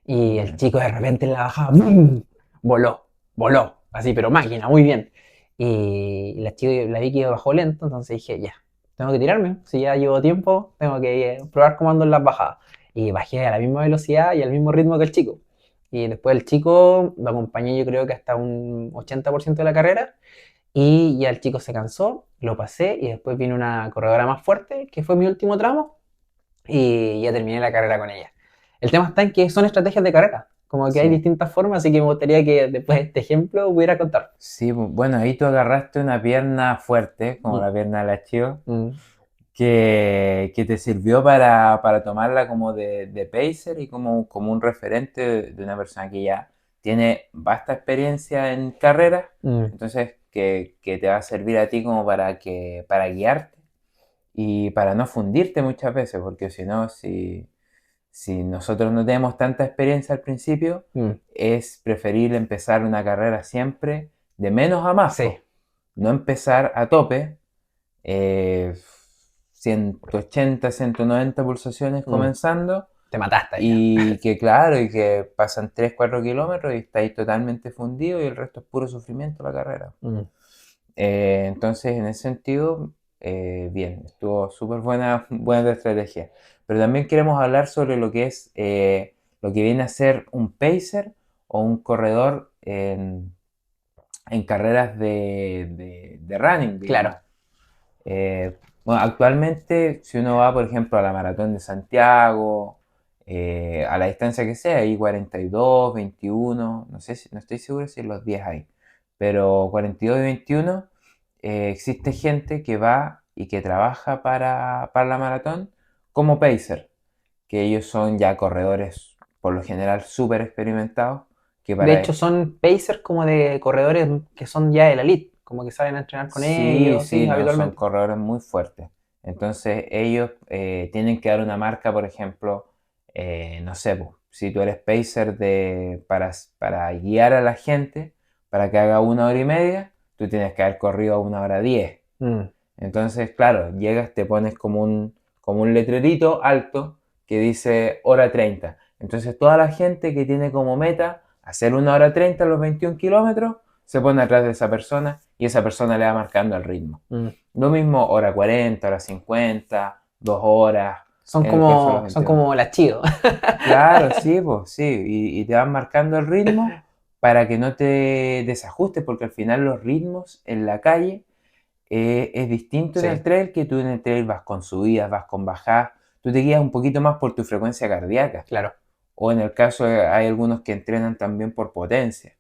Y el Bueno. chico de repente en la bajada, ¡bum! Voló, así, pero máquina, muy bien. Y la chica la vi que bajó lento, entonces dije, ya, tengo que tirarme. Si ya llevo tiempo, tengo que probar cómo ando en las bajadas. Y bajé a la misma velocidad y al mismo ritmo que el chico. Y después el chico lo acompañé yo creo que hasta un 80% de la carrera. Y ya el chico se cansó, lo pasé y después vino una corredora más fuerte, que fue mi último tramo, y ya terminé la carrera con ella. El tema está en que son estrategias de carrera, como que hay Sí. distintas formas, así que me gustaría que después de este ejemplo pudiera contar. Sí, bueno, ahí tú agarraste una pierna fuerte, como Mm, la pierna de la Chio, mm, que te sirvió para tomarla como de pacer y como un referente de una persona que ya tiene vasta experiencia en carreras, mm. entonces que te va a servir a ti como para guiarte y para no fundirte muchas veces, porque si no, si nosotros no tenemos tanta experiencia al principio, Mm. es preferible empezar una carrera siempre de menos a más, Sí. po. No empezar a tope, eh, 180, 190 pulsaciones Mm. comenzando, Te mataste ahí ya. y que claro, y que pasan 3 4 kilómetros y estáis totalmente fundido y el resto es puro sufrimiento la carrera. Mm. Entonces, en ese sentido, bien, estuvo súper buena la estrategia. Pero también queremos hablar sobre lo que es lo que viene a ser un pacer o un corredor en carreras de running, Claro. digamos. Eh, Bueno, actualmente, si uno va, por ejemplo, a la Maratón de Santiago, a la distancia que sea, hay 42, 21, no sé no estoy seguro si en los 10 hay, pero 42 y 21, existe gente que va y que trabaja para la maratón como pacer, que ellos son ya corredores, por lo general, súper experimentados, que De para... hecho, son pacers como de corredores que son ya de la elite, como que saben entrenar con Sí, ellos, sí, sí, no, son habitualmente. corredores muy fuertes. Entonces ellos tienen que dar una marca, por ejemplo, no sé, po, si tú eres pacer para guiar a la gente para que haga 1 hora y media, tú tienes que haber corrido a 1 hora 10. Mm, Entonces, claro, llegas, te pones como un letrerito alto que dice hora 30. Entonces toda la gente que tiene como meta hacer 1 hora 30 a los 21 kilómetros, se pone atrás de esa persona y esa persona le va marcando el ritmo. mm. Lo mismo hora 40, hora 50, 2 horas, Son en el caso de los son 21. como las chido. Claro, sí, pues sí, y te van marcando el ritmo para que no te desajustes, porque al final los ritmos en la calle es distinto en el Sí, trail, que tú en el trail vas con subidas, vas con bajadas, tú te guías un poquito más por tu frecuencia cardíaca. claro. O en el caso hay algunos que entrenan también por potencia.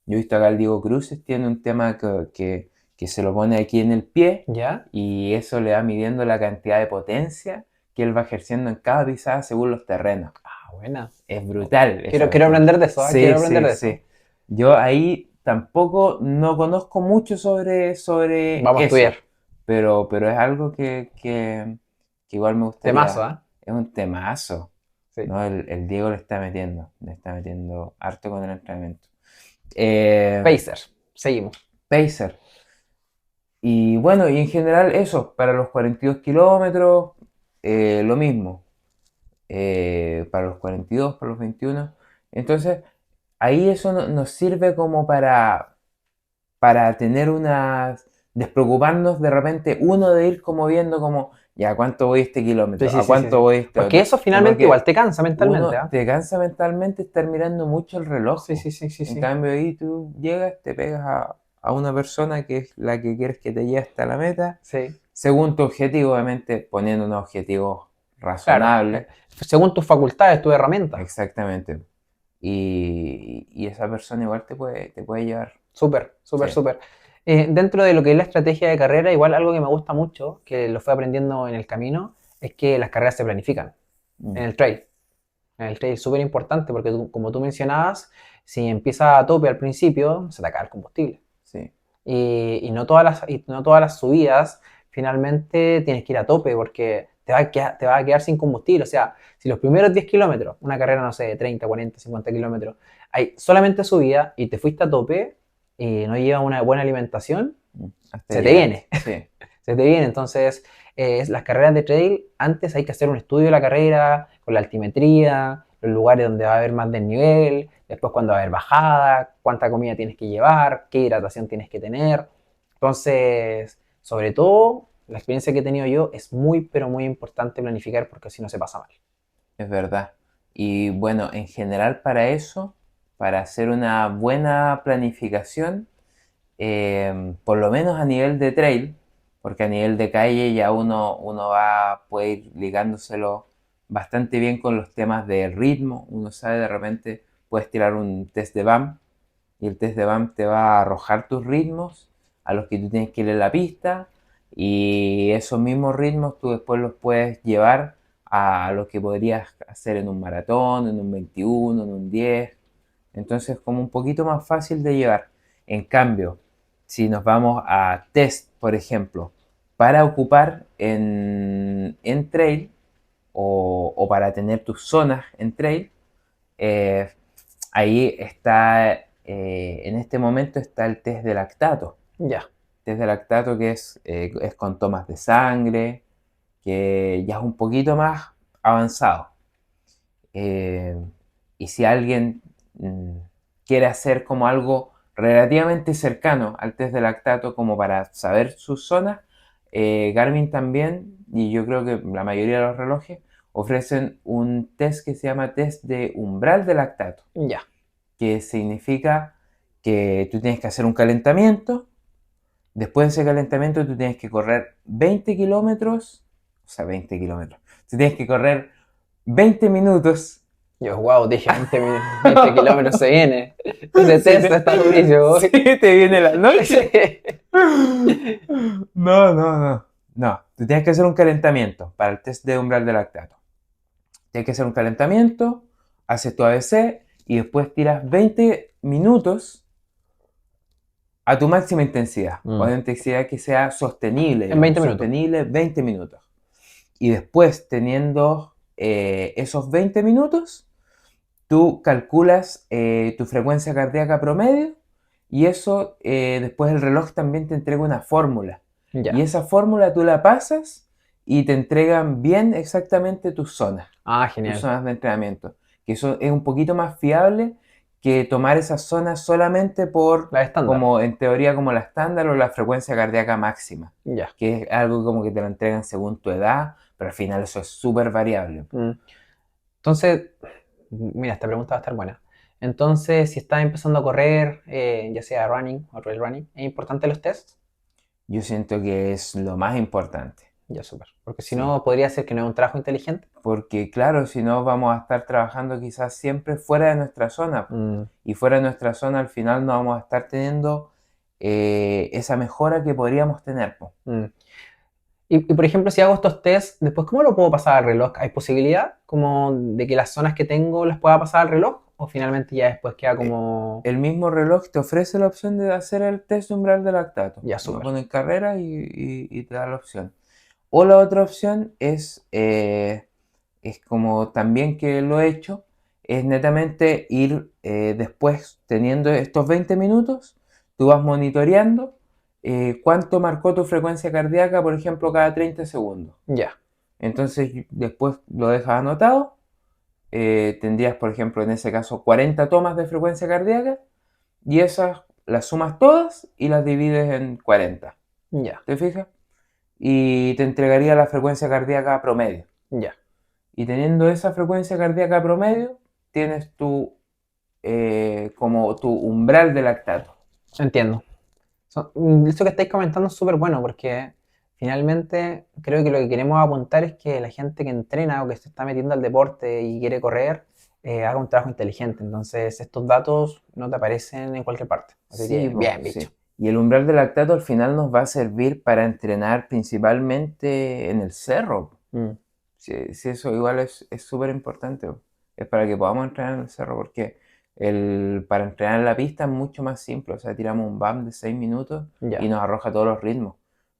Yo he visto acá el Diego Cruces, tiene un tema que se lo pone aquí en el pie ¿Ya? y eso le va midiendo la cantidad de potencia que él va ejerciendo en cada pisada según los terrenos. Ah, buena. Es brutal esa Quiero cuestión. aprender de eso, ¿ah? Quiero Sí, aprender sí, de eso. sí. Yo ahí tampoco no conozco mucho sobre Vamos a estudiar. eso, pero es algo que igual me Temazo, gustaría. ¿ah? Es un temazo, Sí. ¿no? El Diego le está metiendo harto con el entrenamiento. Pacers. Seguimos. Pacer. Y bueno, y en general eso, para los 42 kilómetros, lo mismo. Para los 42, para los 21. Entonces, ahí eso nos sirve como para tener unas, despreocuparnos de repente, uno de ir como viendo como, ya, ¿a cuánto voy este Sí, kilómetro? sí, ¿A sí, sí, cuánto sí. voy este Porque otro? eso No, finalmente igual porque te cansa mentalmente, uno ¿ah? te cansa mentalmente estar mirando mucho el reloj, Sí, po. sí, sí, sí, En sí. cambio ahí tú llegas, te pegas a una persona que es la que quieres que te lleve hasta la meta, Sí, según tu objetivo, obviamente poniendo unos objetivos claro. razonables. Según tus facultades, tus herramientas. Exactamente. Y esa persona igual te puede llevar. Súper, súper, Sí. súper. Dentro de lo que es la estrategia de carrera, igual algo que me gusta mucho, que lo fui aprendiendo en el camino, es que las carreras se planifican en Mm, el trail. En el trail es súper importante porque, como tú mencionabas, si empiezas a tope al principio, se te acaba el combustible. sí. Y no todas las subidas finalmente tienes que ir a tope porque te va a quedar sin combustible. O sea, si los primeros 10 kilómetros, una carrera, no sé, de 30, 40, 50 kilómetros, hay solamente subida y te fuiste a tope y no llevas una buena alimentación, Hasta se te llegar. viene. Sí. Se te viene. Entonces, las carreras de trail, antes hay que hacer un estudio de la carrera, con la altimetría, los lugares donde va a haber más desnivel, después cuando va a haber bajada, cuánta comida tienes que llevar, qué hidratación tienes que tener. Entonces, sobre todo, la experiencia que he tenido yo es muy, pero muy importante planificar porque si no se pasa mal. Es verdad. Y bueno, en general para eso, para hacer una buena planificación, por lo menos a nivel de trail, porque a nivel de calle ya uno puede ir ligándoselo bastante bien con los temas de ritmo. Uno sabe de repente, puedes tirar un test de BAM y el test de BAM te va a arrojar tus ritmos a los que tú tienes que ir en la pista y esos mismos ritmos tú después los puedes llevar a lo que podrías hacer en un maratón, en un 21, en un 10. Entonces como un poquito más fácil de llevar. En cambio, si nos vamos a test, por ejemplo, para ocupar en trail o para tener tus zonas en trail, eh, ahí está, en este momento está el test de lactato. Ya, Test de lactato que es con tomas de sangre, que ya es un poquito más avanzado. Eh, y si alguien mm, quiere hacer como algo relativamente cercano al test de lactato como para saber sus zonas, Garmin también, y yo creo que la mayoría de los relojes, ofrecen un test que se llama test de umbral de lactato, ya. que significa que tú tienes que hacer un calentamiento, Después de ese calentamiento tú tienes que correr 20 kilómetros, o sea, 20 kilómetros. Tú tienes que correr 20 minutos. Yo, wow, dije 20 kilómetros se viene. Ese Se test te, está durísimo. se te viene la noche. No, no, no. No, tú tienes que hacer un calentamiento para el test de umbral de lactato. Tienes que hacer un calentamiento, haces tu ABC y después tiras 20 minutos a tu máxima intensidad. O una intensidad que sea sostenible, En 20 minutos. sostenible 20 minutos. Y después, teniendo esos 20 minutos, tú calculas tu frecuencia cardíaca promedio y eso después el reloj también te entrega una fórmula. Ya. Y esa fórmula tú la pasas y te entregan bien exactamente tus zonas. Ah, Tus genial. zonas de entrenamiento. Que eso es un poquito más fiable que tomar esas zonas solamente por, La estándar. como en teoría, como la estándar o la frecuencia cardíaca máxima. Ya. Que es algo como que te lo entregan según tu edad, pero al final eso es súper variable. Entonces, mira, esta pregunta va a estar buena. Entonces, si estás empezando a correr, ya sea running o trail running, ¿es importante los tests? Yo siento que es lo más importante. Ya, súper. Porque si Sí. no, podría ser que no es un trabajo inteligente. Porque claro, si no vamos a estar trabajando quizás siempre fuera de nuestra zona. Y fuera de nuestra zona al final no vamos a estar teniendo esa mejora que podríamos tener. Y, por ejemplo, si hago estos tests, después, ¿cómo lo puedo pasar al reloj? ¿Hay posibilidad como de que las zonas que tengo las pueda pasar al reloj? ¿O finalmente ya después queda como...? El mismo reloj te ofrece la opción de hacer el test de umbral de lactato. Ya, Lo súper. pone en carrera y te da la opción. O la otra opción es como también que lo he hecho, es netamente ir después teniendo estos 20 minutos, tú vas monitoreando cuánto marcó tu frecuencia cardíaca, por ejemplo, cada 30 segundos. Ya. Entonces después lo dejas anotado, tendrías, por ejemplo, en ese caso 40 tomas de frecuencia cardíaca y esas las sumas todas y las divides en 40. Ya. ¿Te fijas? Y te entregaría la frecuencia cardíaca promedio. Ya. Y teniendo esa frecuencia cardíaca promedio, tienes como tu umbral de lactato. Entiendo. Esto que estáis comentando es súper bueno porque finalmente creo que lo que queremos apuntar es que la gente que entrena o que se está metiendo al deporte y quiere correr haga un trabajo inteligente. Entonces estos datos no te aparecen en cualquier parte. Así que bien, bicho. Sí. Y el umbral de lactato al final nos va a servir para entrenar principalmente en el cerro. Sí, eso igual es súper importante. Es para que podamos entrenar en el cerro porque para entrenar en la pista es mucho más simple. O sea, tiramos un BAM de 6 minutos Ya. y nos arroja todos los ritmos.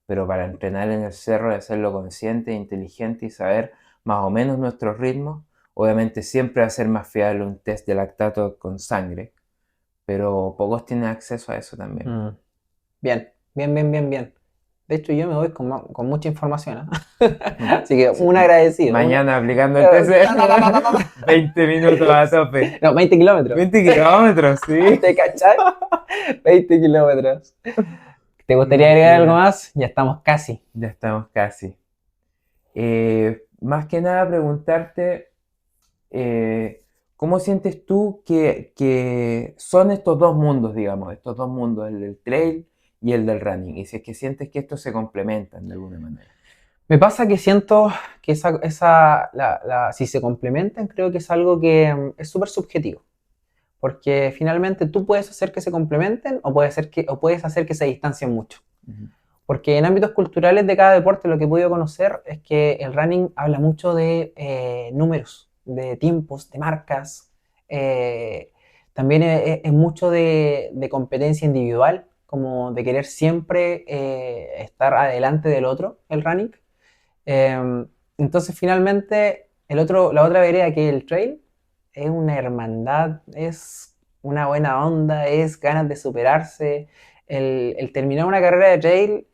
Pero para entrenar en el cerro y hacerlo consciente, inteligente y saber más o menos nuestros ritmos, obviamente siempre va a ser más fiable un test de lactato con sangre, pero pocos tienen acceso a eso también. Bien, bien, bien, bien, bien. De hecho, yo me voy con mucha información. Así que un agradecido. Mañana aplicando el test de 20 minutos a tope. No, 20 kilómetros. 20 kilómetros, sí. ¿Te cachai? 20 kilómetros. ¿Te gustaría agregar algo más? Ya estamos casi. Ya estamos casi. Más que nada preguntarte, ¿cómo sientes tú que son estos dos mundos, digamos, estos dos mundos, el del trail y el del running? Y si es que sientes que estos se complementan de alguna manera. Me pasa que siento que si se complementan, creo que es algo que es súper subjetivo. Porque finalmente tú puedes hacer que se complementen o puedes hacer que se distancien mucho. Porque en ámbitos culturales de cada deporte lo que he podido conocer es que el running habla mucho de números, de tiempos, de marcas. También es mucho de competencia individual, como de querer siempre estar adelante del otro, el running. Entonces finalmente la otra vereda que el trail es una hermandad, es una buena onda, es ganas de superarse. El terminar una carrera de trail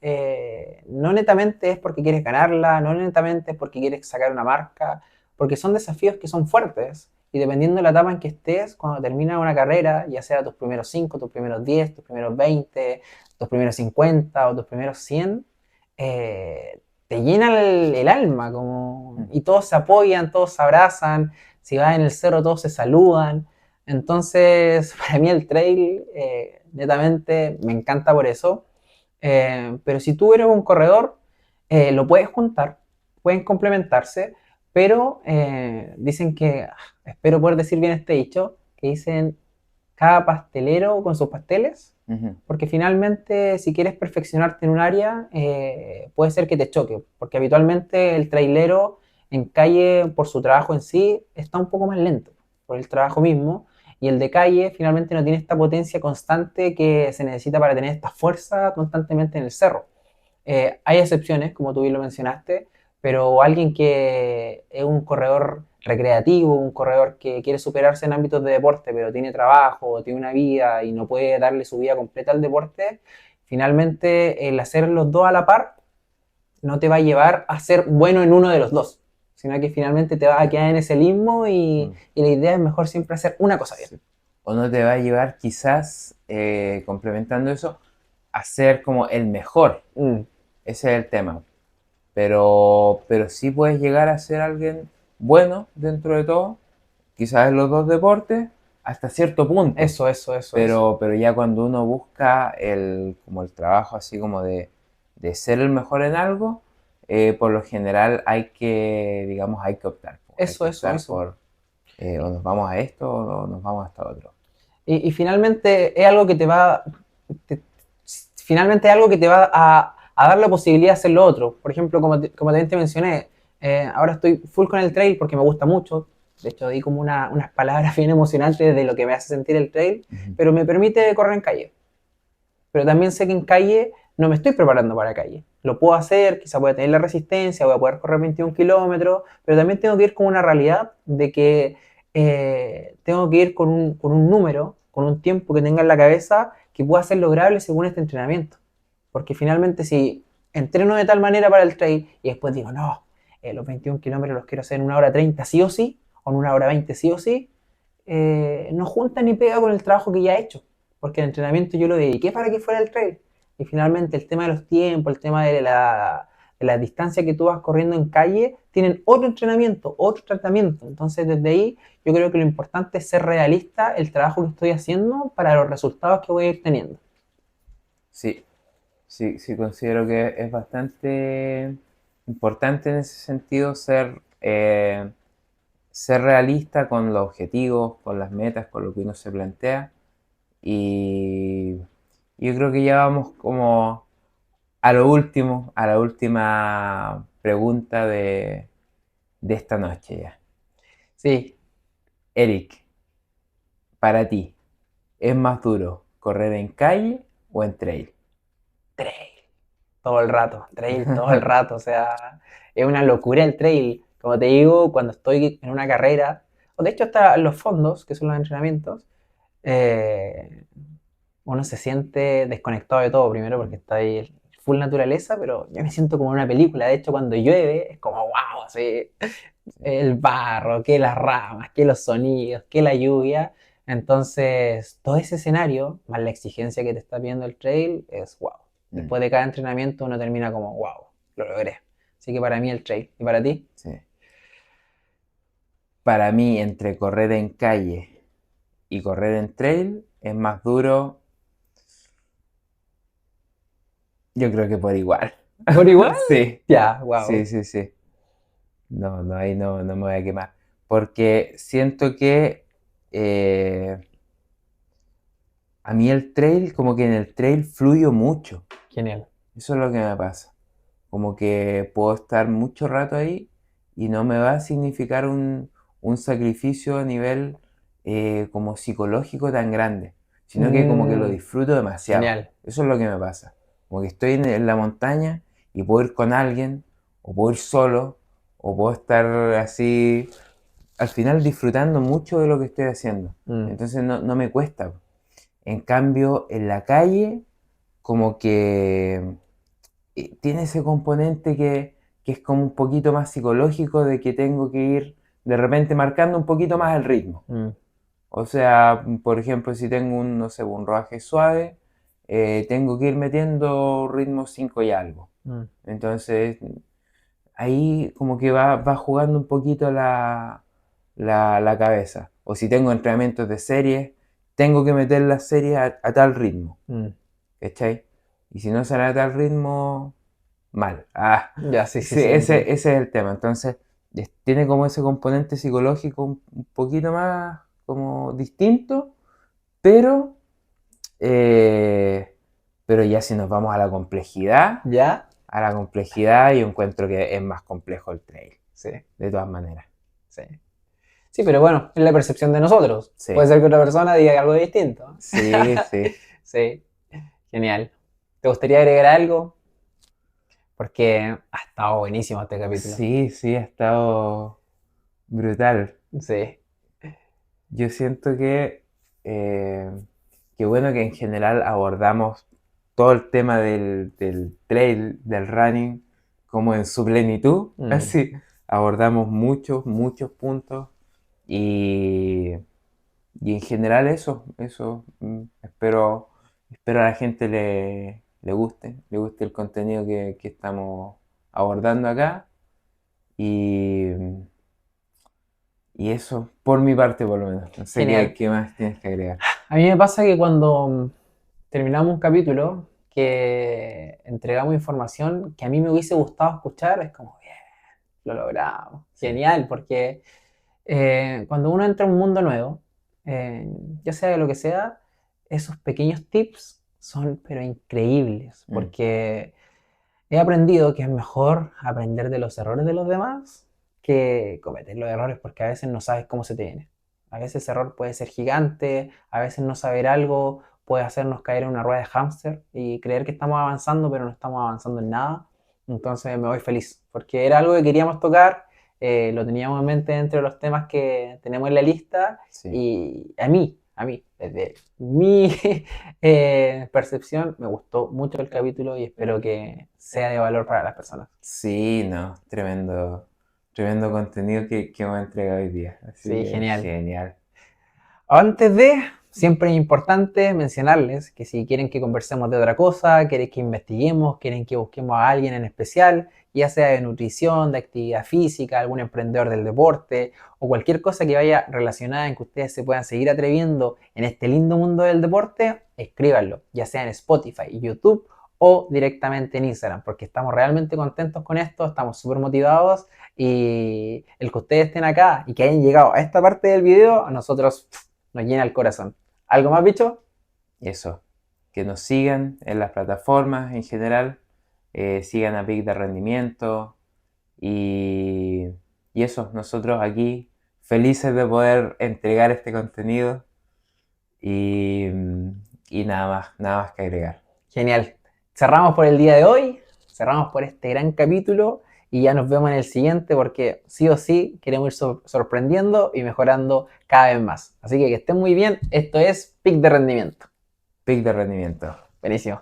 no netamente es porque quieres ganarla, no netamente es porque quieres sacar una marca, porque son desafíos que son fuertes y dependiendo de la etapa en que estés, cuando terminas una carrera, ya sea tus primeros 5, tus primeros 10, tus primeros 20, tus primeros 50 o tus primeros 100, te llena el alma y todos se apoyan, todos se abrazan, si vas en el cerro todos se saludan. Entonces, para mí el trail, netamente, me encanta por eso. Pero si tú eres un corredor, lo puedes juntar, pueden complementarse, pero dicen que, espero poder decir bien este dicho, que dicen cada pastelero con sus pasteles, Ujú. porque finalmente si quieres perfeccionarte en un área, puede ser que te choque, porque habitualmente el trailero en calle, por su trabajo en sí, está un poco más lento, por el trabajo mismo, y el de calle finalmente no tiene esta potencia constante que se necesita para tener esta fuerza constantemente en el cerro. Hay excepciones, como tú bien lo mencionaste, pero alguien que es un corredor recreativo, un corredor que quiere superarse en ámbitos de deporte, pero tiene trabajo, tiene una vida y no puede darle su vida completa al deporte, finalmente el hacer los dos a la par no te va a llevar a ser bueno en uno de los dos, sino que finalmente te vas a quedar en ese limbo Mm. y la idea es mejor siempre hacer una cosa bien. Sí. O no te va a llevar quizás, complementando eso, a ser como el mejor. Mm, Ese es el tema. Pero sí puedes llegar a ser alguien bueno dentro de todo, quizás en los dos deportes, hasta cierto punto. eso. Pero ya cuando uno busca como el trabajo así como de ser el mejor en algo, por lo general digamos, hay que optar. Po. Hay que optar Eso. por, o nos vamos a esto o nos vamos a esto otro. Y finalmente es algo que te va, te- finalmente es algo que te va a dar la posibilidad de hacer lo otro. Por ejemplo, como también te mencioné, ahora estoy full con el trail porque me gusta mucho. De hecho, di como unas palabras bien emocionantes de lo que me hace sentir el trail, Ujú. pero me permite correr en calle. Pero también sé que en calle no me estoy preparando para calle. Lo puedo hacer, quizá voy a tener la resistencia, voy a poder correr 21 kilómetros, pero también tengo que ir con una realidad de que tengo que ir con un número, con un tiempo que tenga en la cabeza que pueda ser lograble según este entrenamiento. Porque finalmente si entreno de tal manera para el trail y después digo, no, los 21 kilómetros los quiero hacer en 1 hora 30 sí o sí, o en 1 hora 20 sí o sí, no junta ni pega con el trabajo que ya he hecho, porque el entrenamiento yo lo dediqué para que fuera el trail. Y finalmente el tema de los tiempos, el tema de la distancia que tú vas corriendo en calle, tienen otro entrenamiento, otro tratamiento. Entonces desde ahí yo creo que lo importante es ser realista el trabajo que estoy haciendo para los resultados que voy a ir teniendo. Sí, sí considero que es bastante importante en ese sentido ser realista con los objetivos, con las metas, con lo que uno se plantea. Y yo creo que ya vamos como a lo último, a la última pregunta de esta noche ya. Sí, Eric, para ti, ¿es más duro correr en calle o en trail? trail, todo el rato, trail todo el rato, o sea, es una locura el trail. Como te digo, cuando estoy en una carrera, o de hecho hasta en los fondos, que son los entrenamientos, eh, uno se siente desconectado de todo primero porque está ahí full naturaleza, pero yo me siento como en una película. De hecho, cuando llueve es como wow, así Sí. el barro, que las ramas, que los sonidos, que la lluvia. Entonces, todo ese escenario, más la exigencia que te está pidiendo el trail, es wow. Mm, Después de cada entrenamiento uno termina como wow, lo logré. Así que para mí el trail. ¿Y para ti? sí. Para mí, entre correr en calle y correr en trail, es más duro, yo creo que por igual. ¿Por igual? Sí, Ya, sí, wow. sí, sí. No, no, ahí no me voy a quemar. Porque siento que a mí el trail, como que en el trail fluyo mucho. Genial. Eso es lo que me pasa. Como que puedo estar mucho rato ahí y no me va a significar un sacrificio a nivel como psicológico tan grande, sino que como que lo Mm, disfruto demasiado. genial. Eso es lo que me pasa. Como que estoy en la montaña y puedo ir con alguien, o puedo ir solo, o puedo estar así, al final disfrutando mucho de lo que estoy haciendo. Mm, Entonces no me cuesta. En cambio, en la calle, como que tiene ese componente que es como un poquito más psicológico de que tengo que ir de repente marcando un poquito más el ritmo. mm, O sea, por ejemplo, si tengo no sé, un rodaje suave, tengo que ir metiendo ritmo 5 y algo. mm. Entonces, ahí como que va jugando un poquito la cabeza. O si tengo entrenamientos de series, tengo que meter las series a tal ritmo. Mm. ¿Cachai? Y si no sale a tal ritmo, mal. Ya, sí, sí, Sí, sí. ese es el tema. Entonces, tiene como ese componente psicológico un poquito más como distinto, pero, eh, pero ya si nos vamos ¿Ya? a la complejidad yo encuentro que es más complejo el trail, Sí, de todas maneras. sí. Sí, pero bueno, es la percepción de nosotros. Puede Sí, ser que otra persona diga algo distinto. sí, sí. Sí, genial. ¿Te gustaría agregar algo? Porque ha estado buenísimo este capítulo. Sí, sí, ha estado brutal. Sí, Yo siento eh, que bueno que en general abordamos todo el tema del trail, del running, como en su plenitud, mm, así, abordamos muchos, muchos puntos y, y en general espero a la gente le guste el contenido que estamos abordando acá y, y eso, por mi parte por lo menos. No sé genial. qué más tienes que agregar. A mí me pasa que cuando terminamos un capítulo, que entregamos información que a mí me hubiese gustado escuchar, es como, bien, lo logramos. Sí. Genial, porque cuando uno entra a un mundo nuevo, eh, ya sea de lo que sea, esos pequeños tips son pero increíbles, Mm, porque he aprendido que es mejor aprender de los errores de los demás que cometer los errores, porque a veces no sabes cómo se te viene. A veces ese error puede ser gigante, a veces no saber algo puede hacernos caer en una rueda de hámster y creer que estamos avanzando, pero no estamos avanzando en nada. Entonces me voy feliz, porque era algo que queríamos tocar, lo teníamos en mente dentro de los temas que tenemos en la lista sí. y desde mi percepción, me gustó mucho el capítulo y espero que sea de valor para las personas. Sí, no, tremendo, tremendo contenido que hemos entregado hoy día. Así Sí, que genial. genial. Antes de, siempre es importante mencionarles que si quieren que conversemos de otra cosa, quieren que investiguemos, quieren que busquemos a alguien en especial, ya sea de nutrición, de actividad física, algún emprendedor del deporte o cualquier cosa que vaya relacionada en que ustedes se puedan seguir atreviendo en este lindo mundo del deporte, escríbanlo, ya sea en Spotify, YouTube o directamente en Instagram, porque estamos realmente contentos con esto, estamos súper motivados y el que ustedes estén acá y que hayan llegado a esta parte del video, a nosotros nos llena el corazón. ¿Algo más, bicho? Eso, que nos sigan en las plataformas en general, sigan a Peak de Rendimiento y, y eso, nosotros aquí felices de poder entregar este contenido y, y nada más que agregar. Genial. Cerramos por el día de hoy, cerramos por este gran capítulo y ya nos vemos en el siguiente porque sí o sí queremos ir sorprendiendo y mejorando cada vez más. Así que estén muy bien. Esto es Peak de Rendimiento. Peak de Rendimiento. Buenísimo.